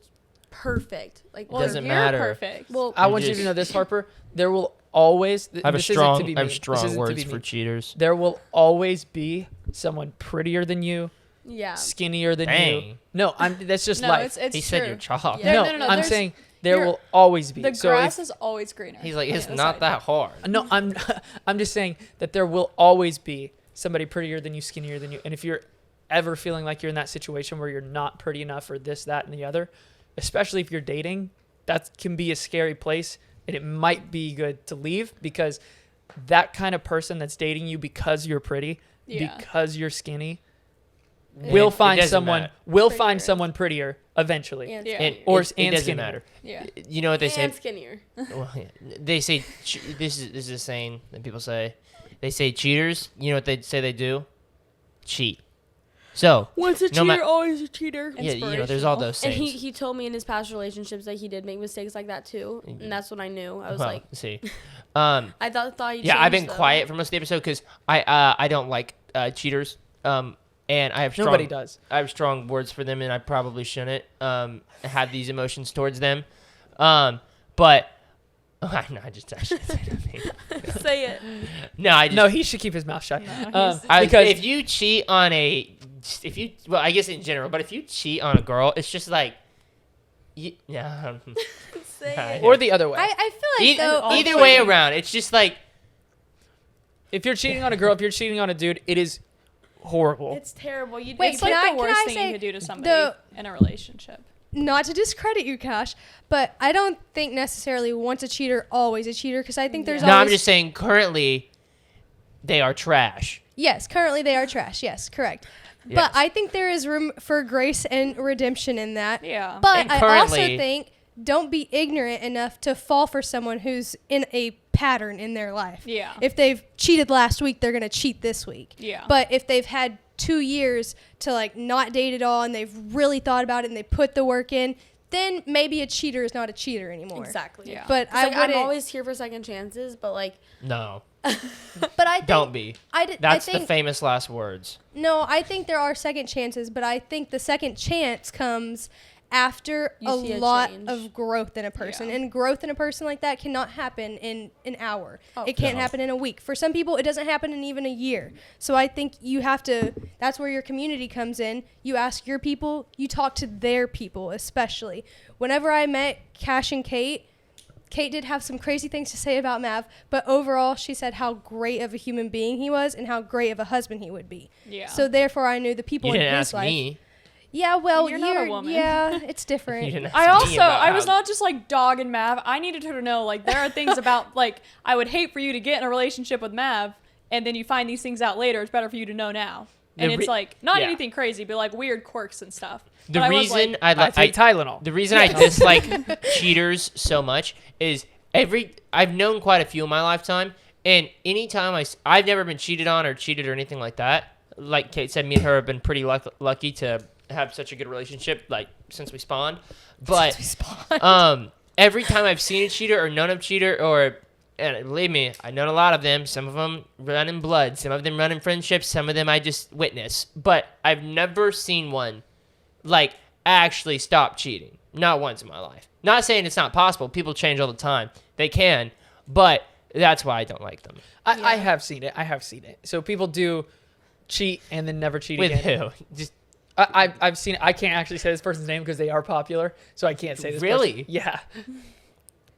perfect. Like, Well, Doesn't you're matter. perfect. well, I You want you to just- know this, Harper. There will always. I have this isn't to be mean. This strong isn't to words be for mean. cheaters. There will always be someone prettier than you, yeah. skinnier than you. Dang. No, that's just no, life. it's He true. said you're chalk. Yeah. No, no, I'm there's- saying there you're- will always be. The So grass if- is always greener. He's like, on it's the other not side. that hard. No, I'm just saying that there will always be somebody prettier than you, skinnier than you. And if you're ever feeling like you're in that situation where you're not pretty enough, or this, that, and the other, especially if you're dating, that can be a scary place, and it might be good to leave, because that kind of person that's dating you because you're pretty, Yeah. because you're skinny, It- will it find doesn't someone matter. find someone prettier eventually. And Yeah. skinnier. Or- it and doesn't skinnier. matter. Yeah. You know what they say? And skinnier. Well, yeah. They say this is a saying that people say. They say cheaters. You know what they say they do? Cheat. So Once a No cheater, ma- always a cheater. yeah, there's all those And sayings. he told me in his past relationships that he did make mistakes like that too, and that's when I knew. I was well, like, see, I thought he. yeah, I've been changed, though. quiet for most of the episode because I don't like cheaters. And I have strong, Nobody does. I have strong words for them, and I probably shouldn't have these emotions towards them. But I just shouldn't say nothing. Say it. No, I just No, he should keep his mouth shut. because if you cheat on well, I guess in general, but if you cheat on a girl, it's just like, yeah. Say Yeah. it. Or the other way. I feel like though Either way around, it's just like, If you're cheating on a girl, if you're cheating on a dude, it is horrible. It's terrible. You Wait, It's can like I- the can worst I thing say you could do to somebody in a relationship. not to discredit you, Cash, but I don't think necessarily once a cheater, always a cheater, because I think there's no, always... I'm just saying currently they are trash. Yes, currently they are trash. Yes, correct. Yes. But I think there is room for grace and redemption in that. Yeah. But And I also currently- think don't be ignorant enough to fall for someone who's in a pattern in their life. Yeah. If they've cheated last week, they're going to cheat this week. Yeah. But if they've had 2 years to like not date at all and they've really thought about it and they put the work in, then maybe a cheater is not a cheater anymore. Exactly. Yeah. But It's I like, I'm wouldn't. always here for second chances, but like, No, But I think, don't be. That's I the think, famous last words. No, I think there are second chances, but I think the second chance comes after You a see a lot change. of growth in a person. Yeah. And growth in a person like that cannot happen in an hour. Oh, it can't no. happen in a week. For some people, it doesn't happen in even a year. So I think you have to, that's where your community comes in. You ask your people, you talk to their people, especially. Whenever I met Cash and Kate did have some crazy things to say about Mav, but overall, she said how great of a human being he was and how great of a husband he would be. Yeah. So therefore, I knew the people You in didn't his ask life. me. Yeah, well, You're not a woman. Yeah, it's You different. didn't ask I me also, about I was how- not just like dog and Mav. I needed her to know, like, there are things about, like, I would hate for you to get in a relationship with Mav, and then you find these things out later. It's better for you to know now. And The it's re- like, not yeah. anything crazy, but like weird quirks and stuff. The But I was reason like, I take Tylenol. The reason I dislike cheaters so much is I've known quite a few in my lifetime, and anytime I've never been cheated on or cheated or anything like that. Like Kate said, me and her have been pretty lucky to have such a good relationship, like since we spawned. But every time I've seen a cheater or known a cheater, and believe me, I know a lot of them. Some of them run in blood, some of them run in friendships, some of them I just witness. But I've never seen one like actually stop cheating. Not once in my life. Not saying it's not possible. People change all the time. They can, but that's why I don't like them. I have seen it. So people do cheat and then never cheat With again. who? Just I've seen it. I can't actually say this person's name because they are popular, so I can't say this. Really? person. Yeah.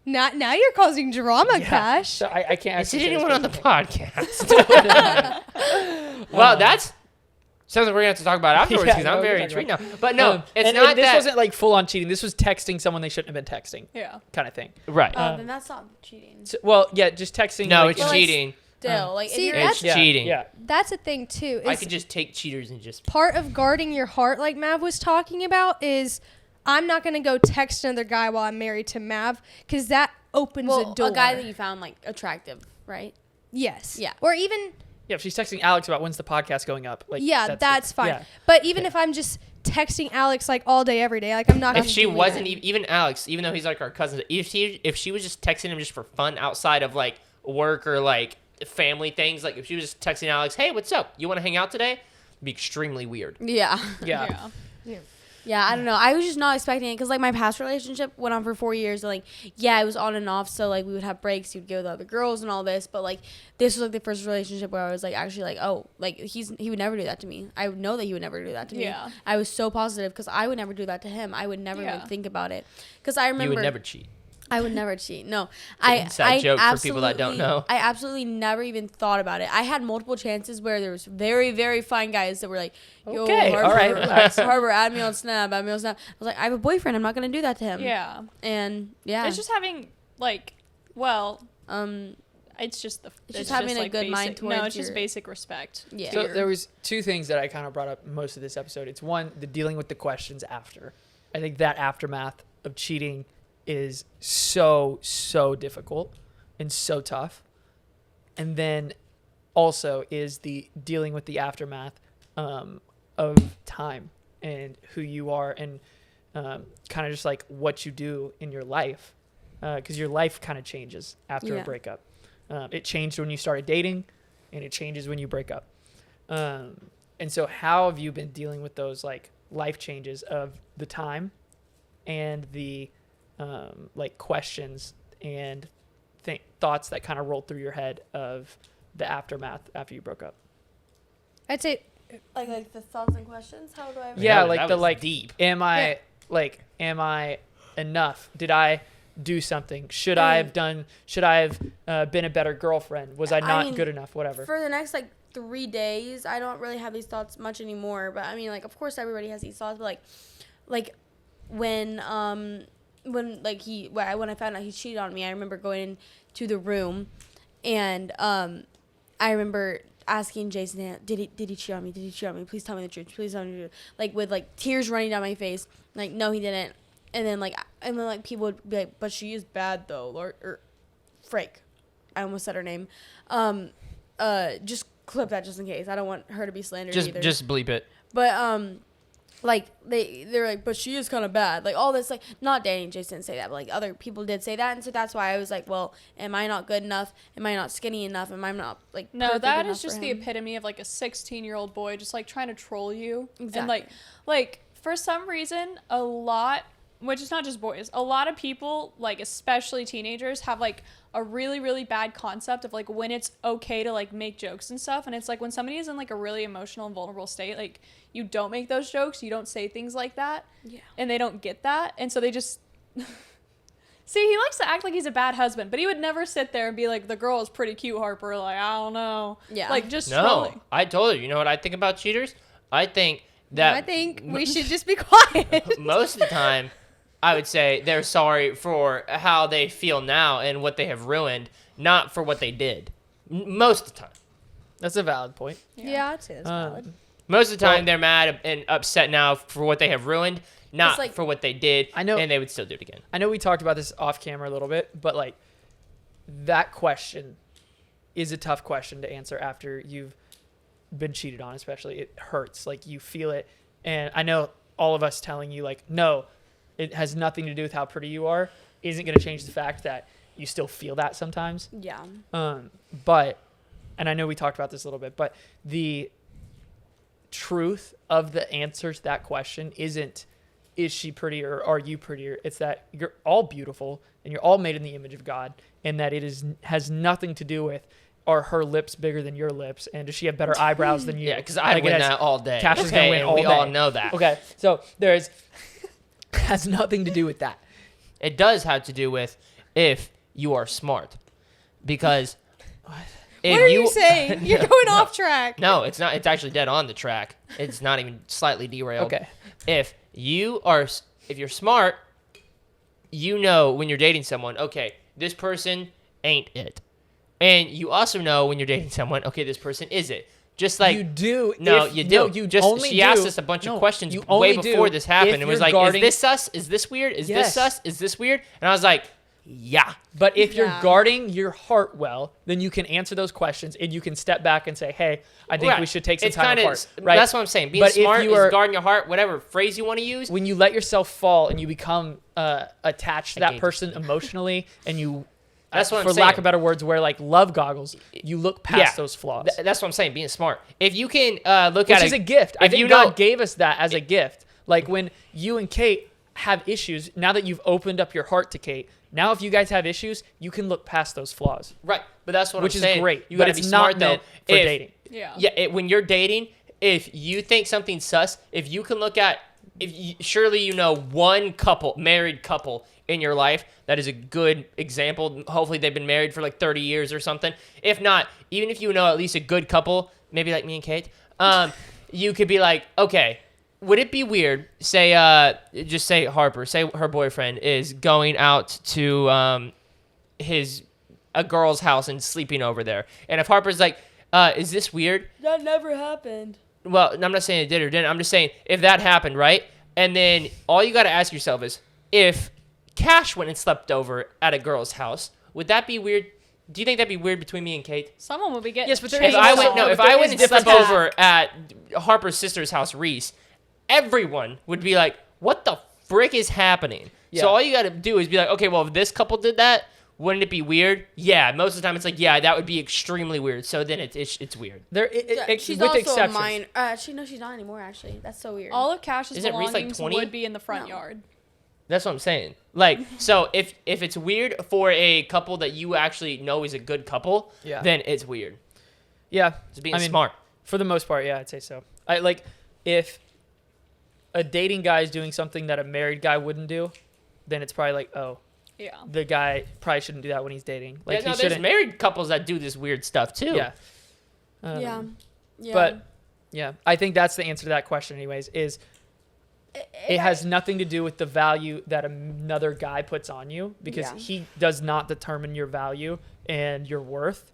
Now you're causing drama, Yeah. Cash. So I can't is actually it say this anyone on the person's podcast? Well, that's something we're gonna have to talk about afterwards Yeah, because no, I'm we'll very talk intrigued about now. But no, name. it's and not this that. wasn't like full on cheating. This was texting someone they shouldn't have been texting, yeah. kind of thing. Right. Then that's not cheating. So, well, yeah, just texting. no, like, it's Well, like, cheating. Still, like, See, if you're that's- It's cheating. Yeah. That's a thing too. I Is could just take cheaters and just. part of guarding your heart, like Mav was talking about, is I'm not gonna go text another guy while I'm married to Mav because that opens a door. a guy that you found like attractive, right? yes, Yeah. or even Yeah, if she's texting Alex about when's the podcast going up, like yeah, that's fine. Yeah. But even if I'm just texting Alex like all day, every day, like I'm not. If gonna she do wasn't that. even Alex, even though he's like our cousin, if she was just texting him just for fun outside of like work or like family things, like if she was just texting Alex, hey, what's up? You want to hang out today? It'd be extremely weird. Yeah. Yeah. Yeah, I don't know. I was just not expecting it because, like, my past relationship went on for 4 years. And, like, yeah, it was on and off. So, like, we would have breaks. He would go with other girls and all this. But, like, this was, like, the first relationship where I was, like, actually, like, oh, like, he would never do that to me. I know that he would never do that to me. Yeah. I was so positive because I would never do that to him. I would never Yeah. even think about it. Because I remember. You would never cheat. I would never cheat. No, an inside joke for people that don't know. I absolutely never even thought about it. I had multiple chances where there was very, very fine guys that were like, "Yo, Okay, Harper, all right, relax. Harper, add me on Snap, add me on Snap." I was like, "I have a boyfriend. I'm not gonna do that to him." Yeah. And yeah, It's just having, like, well, um, it's just the. It's just having a like, good basic, mind No, towards it's just your- basic respect. yeah. So there was two things that I kind of brought up most of this episode. It's one, the dealing with the questions after. I think that aftermath of cheating is so difficult and so tough. And then also is the dealing with the aftermath of time and who you are and kind of just like what you do in your life. Because your life kind of changes after Yeah. a breakup. It changed when you started dating and it changes when you break up. And so how have you been dealing with those like life changes of the time and the like questions and thoughts that kind of rolled through your head of the aftermath after you broke up? I'd say like the thoughts and questions. How do I? Yeah, That like the was like deep. am I enough? Did I do something? Should I have been a better girlfriend? Was I not mean, good enough? Whatever. For the next like 3 days, I don't really have these thoughts much anymore. But I mean, like, of course, everybody has these thoughts. But like when I found out he cheated on me, I remember going into the room, and I remember asking Jason, did he cheat on me? Did he cheat on me? Please tell me the truth. Please tell me the truth. Like with like tears running down my face. Like, no, he didn't. And then people would be like, but she is bad though, or Frake. I almost said her name. Just clip that just in case. I don't want her to be slandered either. Just bleep it. But like they're like, but she is kind of bad. Like all this, like not Danny Jason didn't say that, but like other people did say that, and so that's why I was like, well, am I not good enough? Am I not skinny enough? Am I not like No, perfect that enough is just for the him? epitome of like a 16-year-old boy just like trying to troll you. Exactly. And like For some reason, a lot, which is not just boys, a lot of people, like especially teenagers, have like a really, really bad concept of like when it's okay to like make jokes and stuff. And it's like when somebody is in like a really emotional and vulnerable state, like you don't make those jokes, you don't say things like that. Yeah. And they don't get that. And so they just... See, he likes to act like he's a bad husband, but he would never sit there and be like, the girl is pretty cute, Harper. Like, I don't know. Yeah. Like, just No, trolling. I told her. You know what I think about cheaters? I think that I think we should just be quiet. most of the time, I would say they're sorry for how they feel now and what they have ruined, not for what they did. Most of the time. That's a valid point. Yeah, I'd say that's valid. Most of the time, they're mad and upset now for what they have ruined, not like- for what they did. I know- and they would still do it again. I know we talked about this off camera a little bit, but like that question is a tough question to answer after you've been cheated on, especially. It hurts. Like you feel it. And I know all of us telling you like, no, it has nothing to do with how pretty you are isn't going to change the fact that you still feel that sometimes. Yeah. But, and I know we talked about this a little bit, but the truth of the answer to that question isn't, is she prettier or are you prettier? It's that you're all beautiful and you're all made in the image of God, and that it has nothing to do with, are her lips bigger than your lips, and does she have better eyebrows than you? Yeah, because I Like, win it has- that all day. Cash is okay? gonna win And all we day. all know that. Okay, so has nothing to do with that. It does have to do with if you are smart. Because if What are you saying? You're going off track. No, it's not. It's actually dead on the track. It's not even slightly derailed. Okay. If you're smart, you know when you're dating someone, okay, this person ain't it. And you also know when you're dating someone, okay, this person is it. Just like You do. No, if- you do. No, you just only she do. asked us a bunch No, of questions you way only do before this happened if and was you're like, guarding- is this sus? Is this weird? Is Yes. this sus? Is this weird? And I was like, yeah. But if you're Yeah. guarding your heart well, then you can answer those questions and you can step back and say, hey, I think Right. we should take some It's time kinda- apart. Right? That's what I'm saying. Being But if smart you is are- guarding your heart, whatever phrase you want to use. When you let yourself fall and you become attached to I that hate person emotionally, and you, That's what I'm for saying. lack of better words, wear like love goggles, you look past those flaws. That's what I'm saying. Being smart. If you can look Which at is a gift. I if think you God know- gave us that as a gift. Like when you and Kate have issues, now that you've opened up your heart to Kate, now if you guys have issues, you can look past those flaws, Right, but that's what which I'm is saying. great. You But gotta be it's smart not though. meant for dating. Yeah. When you're dating, if you think something's sus, if you can look at, surely you know one married couple in your life that is a good example. Hopefully they've been married for like 30 years or something. If not, even if you know at least a good couple, maybe like me and Kate, you could be like, okay, would it be weird? Just say Harper, say her boyfriend is going out to a girl's house and sleeping over there. And if Harper's like, is this weird? That never happened. Well, I'm not saying it did or didn't. I'm just saying if that happened, right? And then all you got to ask yourself is, if Cash went and slept over at a girl's house, would that be weird? Do you think that'd be weird between me and Kate? Someone would be getting Yes, but there chased is If I also- went, no, but if there I is went and slept difference. over at Harper's sister's house, Reese, everyone would be like, "What the frick is happening?" Yeah. So all you got to do is be like, "Okay, well, if this couple did that, wouldn't it be weird?" Yeah, most of the time it's like, "Yeah, that would be extremely weird." So then it's weird. She's with also exceptions. a minor. Actually, no, she's not anymore. Actually, that's so weird. All of Cash's Isn't Reese, like, belongings 20? would be in the front No. yard. That's what I'm saying. Like, so if it's weird for a couple that you actually know is a good couple, Yeah. then it's weird. Yeah, It's being I mean, smart. for the most part, yeah, I'd say so. I like if a dating guy is doing something that a married guy wouldn't do, then it's probably like, oh, Yeah. the guy probably shouldn't do that when he's dating. Like Yeah, no, he there's shouldn't. married couples that do this weird stuff too. Yeah. yeah. Yeah. But yeah, I think that's the answer to that question. Anyways, is it has nothing to do with the value that another guy puts on you, because Yeah. he does not determine your value and your worth.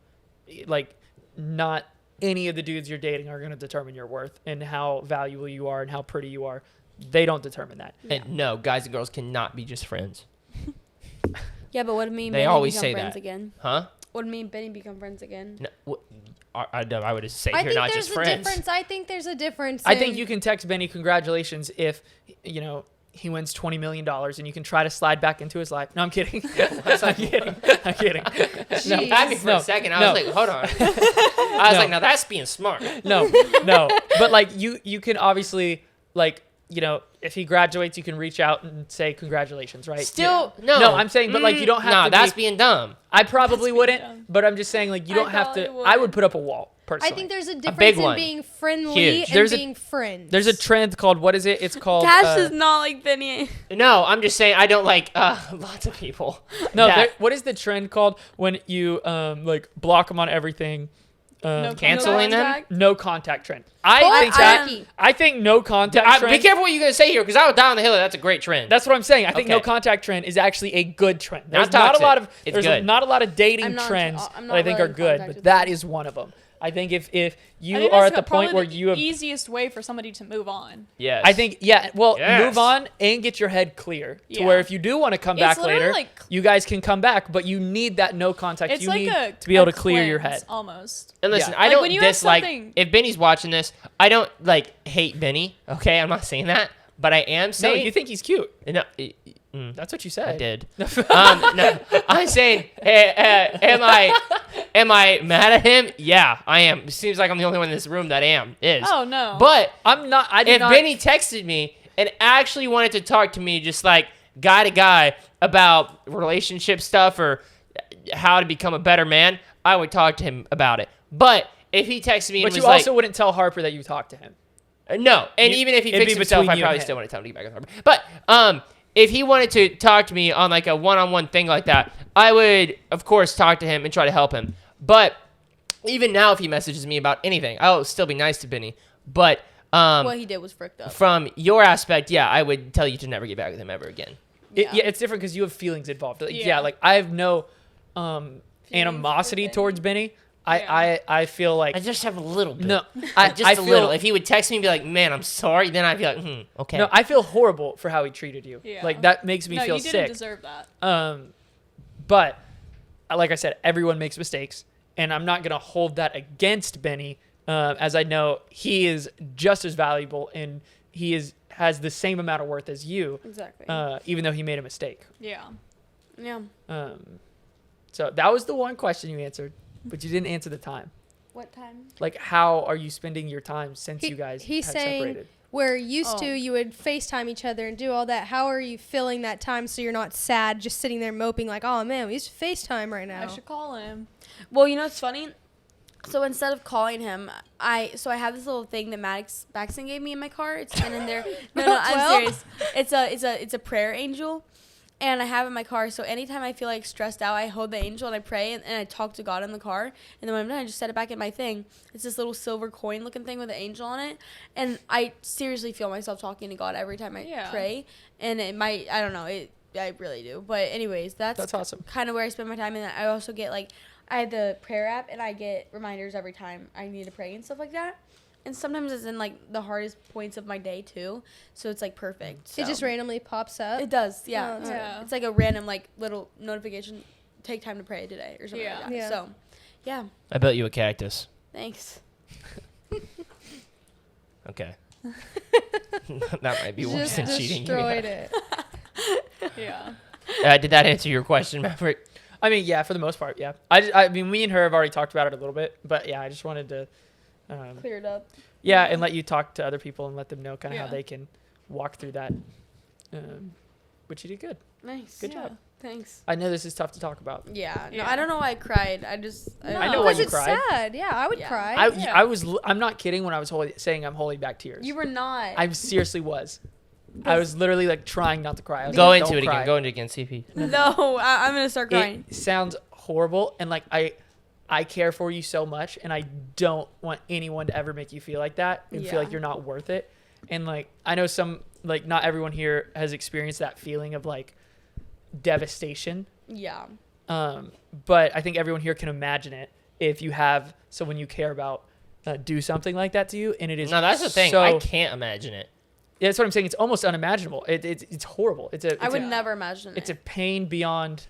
Like, not any of the dudes you're dating are going to determine your worth and how valuable you are and how pretty you are. They don't determine that. And no, guys and girls cannot be just friends. Yeah, but what if me and They Benny always become say friends that. again? Huh? What if me and Benny become friends again? No, I would just say I you're think not there's just a friends. difference. I think there's a difference. I think you can text Benny congratulations if, you know, he wins $20 million and you can try to slide back into his life. No, I'm kidding. I'm kidding. I'm kidding. You had me for No, a second. I no. was like, hold on. I was No. like, now that's being smart. No. But like you can obviously, like, you know, if he graduates, you can reach out and say congratulations, right? Still, no. No, I'm saying, but like you don't have to. No, that's being dumb. I probably wouldn't, dumb. but I'm just saying like you don't have to. probably I would put up a wall personally. I think there's a big difference in one. being friendly Huge. and There's a- being friends. There's a trend called what is it? It's called. Cash is not like Benny. No, I'm just saying I don't like lots of people. No, that- what is the trend called when you like block them on everything? Canceling them? contact. No contact trend. I think no contact trend. Be careful what you're gonna say here, because I would die on the hill. That's a great trend. That's what I'm saying. I think no Okay. contact trend is actually a good trend. There's Not not a lot toxic. of It's there's good. not a lot of dating I'm not- trends I'm that I not think really are in good, contact but with that them. is one of them. I think if I you think are that's at the point probably where the you have easiest way for somebody to move on. Yes. I think move Yes. on and get your head clear to Yeah. where if you do want to come It's back literally later, like- you guys can come back, but you need that no contact. It's You like need a to be able a to clear your cleanse, head. almost. And listen, Yeah. I Like, don't when you have dislike. something- If Benny's watching this, I don't like hate Benny. Okay, I'm not saying that, but I am No, saying. you think he's cute. No, That's what you said. I did. No, I'm saying, am I mad at him? Yeah, I am. It seems like I'm the only one in this room that is. Oh no. But I'm not. I did if not. Benny texted me and actually wanted to talk to me just like guy to guy about relationship stuff or how to become a better man, I would talk to him about it. But if he texted me and but was you like, also wouldn't tell Harper that you talked to him. no, and You- even if he it'd fixed be himself, between I you probably and still him. want to tell him to get back with Harper. But if he wanted to talk to me on like a one-on-one thing like that, I would, of course, talk to him and try to help him. But even now, if he messages me about anything, I'll still be nice to Benny. But What he did was fricked up. from your aspect, yeah, I would tell you to never get back with him ever again. Yeah, it's different because you have feelings involved. Like, yeah. Yeah. like I have no animosity for towards Benny. Yeah. I feel like I just have a little bit. no, Just I a feel, little. If he would text me and be like, "Man, I'm sorry," then I'd be like, okay. No, I feel horrible for how he treated you. Yeah. Like that makes me no, feel you didn't sick. deserve that. But like I said, everyone makes mistakes, and I'm not gonna hold that against Benny, as I know he is just as valuable and has the same amount of worth as you, Exactly. even though he made a mistake. Yeah. yeah. So that was the one question you answered, but you didn't answer the time. What time? Like, how are you spending your time since you guys He's have saying separated? where used to Oh. you would FaceTime each other and do all that. How are you filling that time so you're not sad, just sitting there moping like, oh man, we used to FaceTime right now. I should call him. Well, you know what's funny? So instead of calling him, I have this little thing that Maddox Baxton gave me in my car. It's been in there. No, I'm Well. serious. It's a prayer angel, and I have it in my car. So anytime I feel like stressed out, I hold the angel and I pray and I talk to God in the car. And then when I'm done, I just set it back in my thing. It's this little silver coin looking thing with an angel on it, and I seriously feel myself talking to God every time I Yeah. pray. And it might, I don't know, I really do. But anyways, That's awesome. kind of where I spend my time. And then I also get like, I have the prayer app and I get reminders every time I need to pray and stuff like that. And sometimes it's in like the hardest points of my day too. So it's like perfect. It just So. randomly pops up. It does, yeah. Oh, that's Yeah. It's like a random like little notification. Take time to pray today or something Yeah. like that. Yeah. So, yeah. I built you a cactus. Thanks. Okay. That might be worse Just than cheating. destroyed it. Yeah. Did that answer your question, Maverick? I mean, yeah, for the most part, yeah. I mean, me and her have already talked about it a little bit, but yeah, I just wanted to, Cleared up. yeah, and let you talk to other people and let them know kind of how Yeah. they can walk through that. Which you did good. Nice. Good Yeah. job. Thanks. I know this is tough to talk about. Yeah. No, Yeah. I don't know why I cried. I I know why Because you it's cried. sad. Yeah, I would Yeah. cry. Yeah. I'm not kidding when I was saying I'm holding back tears. You were not. I seriously was. I was literally like trying not to cry. I was Go like, into "Don't it cry." again. Go into it again. See if he. No, I'm gonna start crying. It sounds horrible, and like I care for you so much, and I don't want anyone to ever make you feel like that and feel Yeah. like you're not worth it. And like I know not everyone here has experienced that feeling of like devastation. Yeah. But I think everyone here can imagine it if you have someone you care about do something like that to you, and it is. No, that's the thing. So, I can't imagine it. Yeah, that's what I'm saying. It's almost unimaginable. It's horrible. I would never imagine it. It's a pain beyond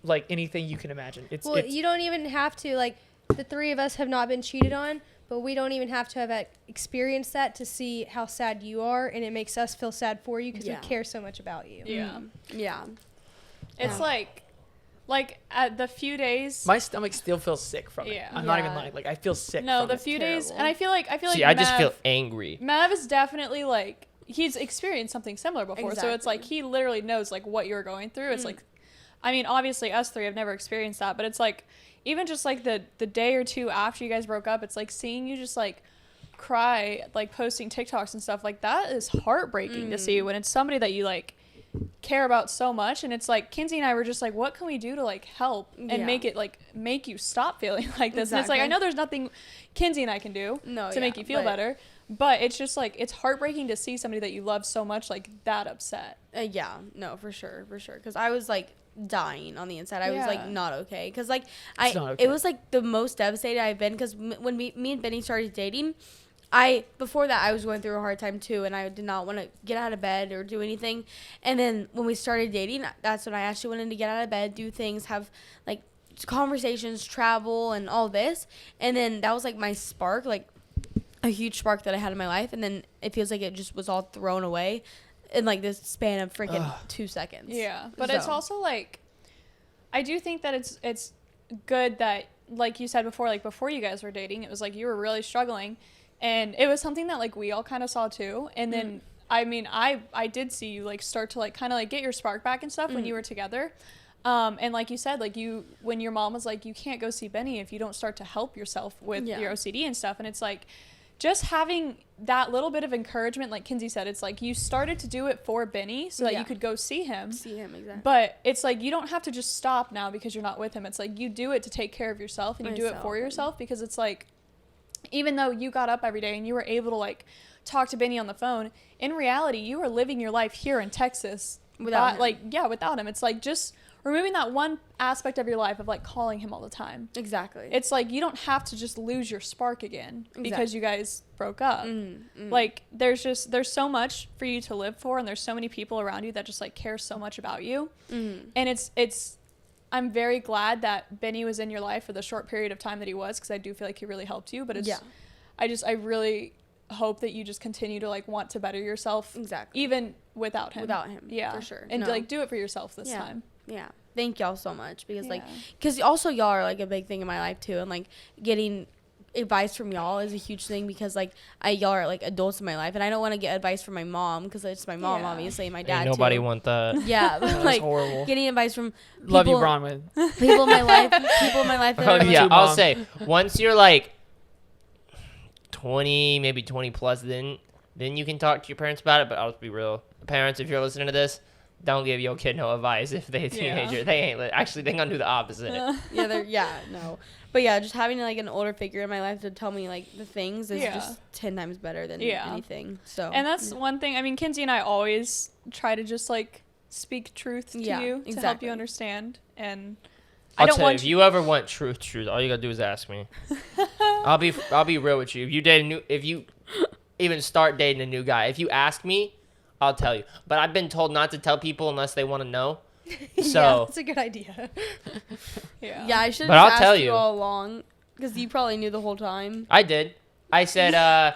like anything you can imagine. Well, you don't even have to, like, the three of us have not been cheated on, but we don't even have to have experienced that to see how sad you are, and it makes us feel sad for you because Yeah. we care so much about you. Yeah. Yeah. It's like at the few days. My stomach still feels sick from it. Yeah. I'm not even Yeah. lying. Like I feel sick. No, from the it. few days, Terrible. and I feel like See, I just feel angry. Mav is definitely like he's experienced something similar before. So it's Exactly. like he literally knows like what you're going through. It's like, I mean, obviously us three have never experienced that, but it's like even just like the day or two after you guys broke up, it's like seeing you just like cry, like posting TikToks and stuff like that is heartbreaking to see when it's somebody that you like care about so much. And it's like Kenzie and I were just like, what can we do to like help and make it like make you stop feeling like this? And it's like, I know there's nothing Kenzie and I can do to make you feel better, but it's just like it's heartbreaking to see somebody that you love so much like that upset. Yeah, no, for sure, because I was like dying on the inside. I was like not okay, because like it was like the most devastated I've been, because when me and Benny started dating, before that I was going through a hard time too, and I did not want to get out of bed or do anything. And then when we started dating, that's when I actually wanted to get out of bed, do things, have like conversations, travel, and all this. And then that was like my spark, like a huge spark that I had in my life. And then it feels like it just was all thrown away in like this span of freaking 2 seconds. Yeah, but it's also like, I do think that it's good that, like you said before, like before you guys were dating, it was like you were really struggling, and it was something that like we all kind of saw too. And then I mean, I did see you like start to like kind of like get your spark back and stuff when you were together. And like you said, like when your mom was like, you can't go see Benny if you don't start to help yourself with your OCD and stuff. And it's like, just having that little bit of encouragement, like Kenzie said, it's like you started to do it for Benny so that you could go see him. Exactly. But it's like you don't have to just stop now because you're not with him. It's like you do it to take care of yourself, and you do it for yourself, because it's like, even though you got up every day and you were able to like talk to Benny on the phone, in reality you were living your life here in Texas without him. Without him. It's like just removing that one aspect of your life of like calling him all the time. Exactly. It's like you don't have to just lose your spark again because you guys broke up. Like there's so much for you to live for, and there's so many people around you that just like care so much about you. And it's I'm very glad that Benny was in your life for the short period of time that he was, because I do feel like he really helped you. But it's I really hope that you just continue to like want to better yourself, even without him. For sure. And like do it for yourself this time. Yeah. Thank y'all so much, because because also y'all are like a big thing in my life too, and like getting advice from y'all is a huge thing, because like y'all are like adults in my life, and I don't want to get advice from my mom, because it's my mom obviously, and my dad nobody too. want that. But like horrible. getting advice from people, Love you, Bronwyn. people in my life that are, Yeah, I'll say once you're like 20, maybe 20 plus, then you can talk to your parents about it. But I'll just be real, parents, if you're listening to this, don't give your kid no advice if they're a teenager. They ain't actually, they're gonna do the opposite. no. But yeah, just having like an older figure in my life to tell me like the things is just 10 times better than anything. So, and that's one thing. I mean, Kenzie and I always try to just like speak truth to you to help you understand. And I'll tell you, if you ever want truth, all you gotta do is ask me. I'll be real with you. If you even start dating a new guy, if you ask me, I'll tell you. But I've been told not to tell people unless they want to know. So that's a good idea. I should have asked tell you all along, because you probably knew the whole time. I did. I said, I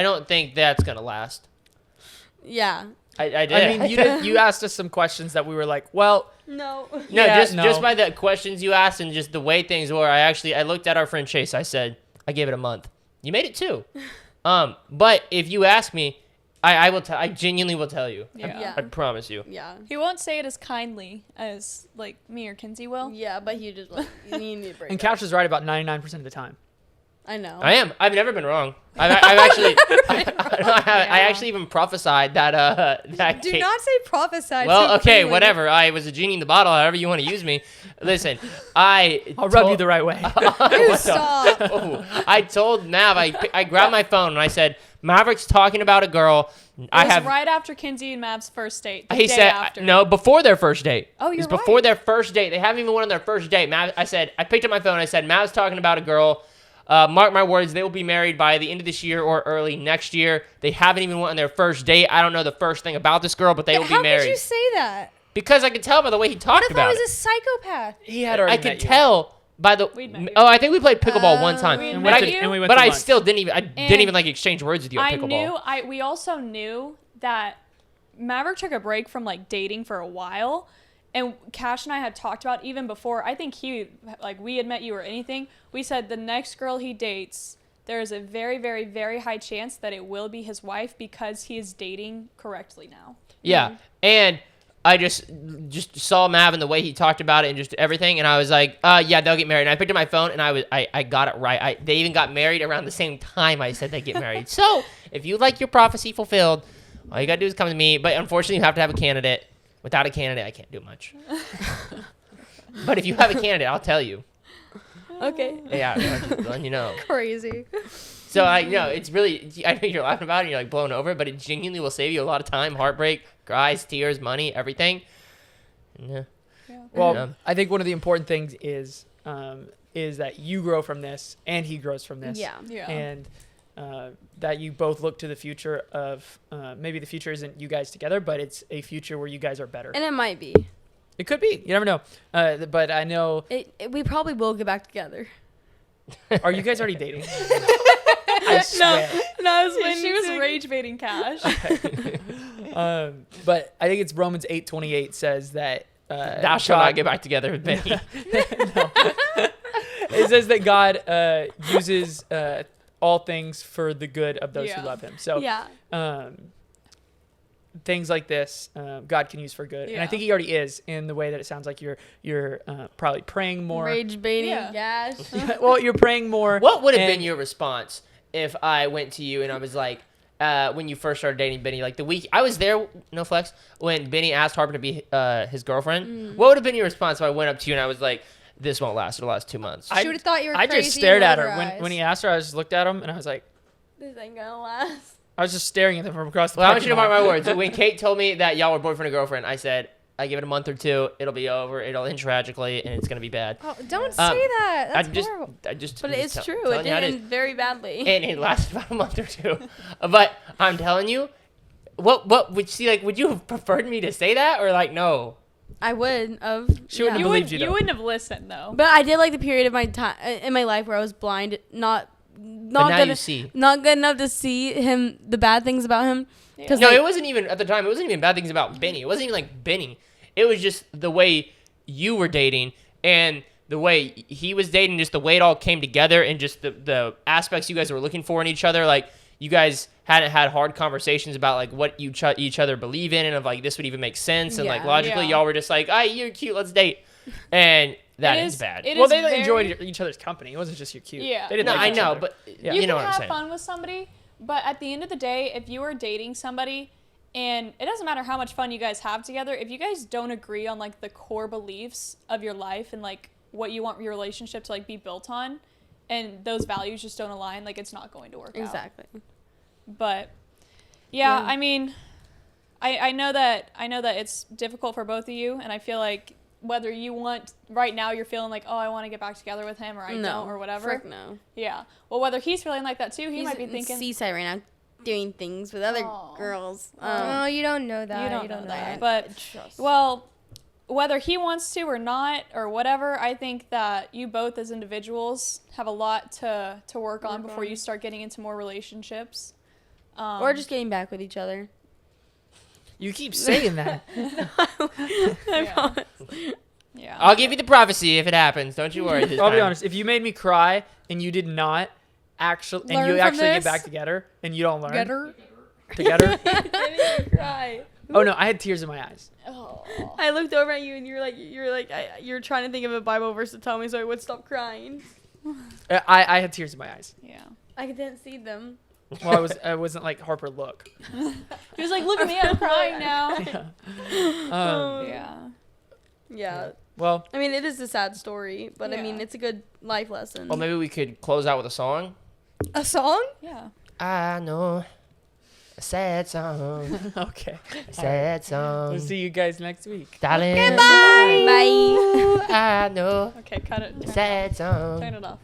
don't think that's gonna last. Yeah. I did. I mean, you asked us some questions that we were like, well, no. Just by the questions you asked and just the way things were, I looked at our friend Chase. I said, I gave it a month. You made it 2. But if you ask me, I genuinely will tell you. I promise you. Yeah. He won't say it as kindly as like me or Kenzie will. Yeah, but he just like, you need to break. And Couch is right about 99% of the time. I know. I am. I've never been wrong. I've actually, I actually even prophesied that. Do not say prophesied. Well, okay, whatever. I was a genie in the bottle. However you want to use me. Listen, I'll rub you the right way. Stop. I told Mav. I grabbed my phone and I said, Maverick's talking about a girl. It was right after Kenzie and Mav's first date. He said after. no, before their first date. Oh, you're right. Before their first date. They haven't even went on their first date. Mav, I picked up my phone. I said, Mav's talking about a girl. Mark my words, they will be married by the end of this year or early next year. They haven't even went on their first date. I don't know the first thing about this girl, but they will be married. How could you say that? Because I could tell by the way he talked about it. What if I was a psychopath? He had already I could tell by the. I think we played pickleball one time. But I still didn't even like exchange words with you at pickleball. We also knew that Maverick took a break from like dating for a while. And Cash and I had talked about even before, I think we had met you or anything. We said the next girl he dates, there is a very, very, very high chance that it will be his wife because he is dating correctly now. Yeah, and I just saw Mav and the way he talked about it and just everything, and I was like, yeah, they'll get married. And I picked up my phone, and I got it right. They even got married around the same time I said they'd get married. So if you like your prophecy fulfilled, all you got to do is come to me. But unfortunately, you have to have a candidate. Without a candidate, I can't do much. But if you have a candidate, I'll tell you. Okay. Yeah, I'm letting you know. Crazy. So I know it's really. I know you're laughing about it and you're like blown over, but it genuinely will save you a lot of time, heartbreak, cries, tears, money, everything. Yeah. Well, I think one of the important things is that you grow from this and he grows from this. Yeah. Yeah. And that you both look to the future of maybe the future isn't you guys together, but it's a future where you guys are better. And it might be. It could be. You never know. But I know. We probably will get back together. Are you guys already dating? I swear. No, I was waiting. She was rage baiting Cash. But I think it's Romans 8:28 says that Thou shalt not get back together with Benny. It says that God uses all things for the good of those who love him. So Yeah. things like this, God can use for good. And I think he already is in the way that it sounds like you're probably praying more. Rage baiting. Yeah. Gosh. Well, you're praying more. What would have and- been your response if I went to you and I was like, when you first started dating Benny, like the week I was there, no flex, when Benny asked Harper to be his girlfriend, what would have been your response if I went up to you and I was like, this won't last, it'll last 2 months? She would have thought you were I crazy. just stared and at her. rolled her When eyes. he asked her, I just looked at him and I was like, This ain't gonna last. I was just staring at them from across the Well, I want you to parking mark lot. my words. When Kate told me that y'all were boyfriend and girlfriend, I said, I give it a month or two, it'll be over, it'll end tragically, and it's going to be bad. Oh, don't say that. That's horrible. I just But I'm it's just true. telling It you how did is. end very badly. And it lasted about a month or two. But I'm telling you, what would she like? Would you have preferred me to say that or like no? I would have. She wouldn't You, believed would, you, you though. wouldn't have listened though. But I did like the period of my time in my life where I was blind, not But now good, you see. not good enough to see him, the bad things about him. Because No, it wasn't even at the time. It wasn't even bad things about Benny. It wasn't even like Benny. It was just the way you were dating and the way he was dating. Just the way it all came together and just the aspects you guys were looking for in each other. Like you guys hadn't had hard conversations about like what you each other believe in and of like this would even make sense and like Yeah. logically y'all were just like, "Ah, you're cute, let's date," and that is bad. It Well, is they very- enjoyed each other's company. It wasn't just you're cute. Yeah. They didn't No, like I each know, other. but Yeah. you You know can what I'm have saying. fun with somebody, but at the end of the day, if you are dating somebody, and it doesn't matter how much fun you guys have together, if you guys don't agree on like the core beliefs of your life and like what you want your relationship to like be built on, and those values just don't align, like it's not going to work out. exactly. But yeah, I mean, I know that it's difficult for both of you, and I feel like whether you want right now you're feeling like, oh, I want to get back together with him, or I don't, or whatever. Frick no. Yeah. Well, whether he's feeling like that too, he He's might be in thinking. seaside right now, doing things with other Aw. girls. Oh, you don't know that. You don't know that. that. But Trust. well, whether he wants to or not or whatever, I think that you both as individuals have a lot to work on before you start getting into more relationships. Or just getting back with each other. You keep saying that. yeah. Yeah. I'll give you the prophecy if it happens. Don't you worry. I'll be honest. If you made me cry and you did not actually, and Learn you from actually get this? back together and you don't learn Get her? together. Cry. Oh no, I had tears in my eyes. Oh. I looked over at you and you're trying to think of a Bible verse to tell me so I would stop crying. I had tears in my eyes. Yeah. I didn't see them. Well, I wasn't like Harper. Look. He was like, "Look at me, I'm crying now." Yeah. Yeah. Yeah. Well, I mean, it is a sad story, but I mean, Yeah. it's a good life lesson. Well, maybe we could close out with a song. A song? Yeah. I know a sad song, okay. a sad song. We'll see you guys next week. Darling, Bye. I know Okay, cut it. a sad song. Turn it off.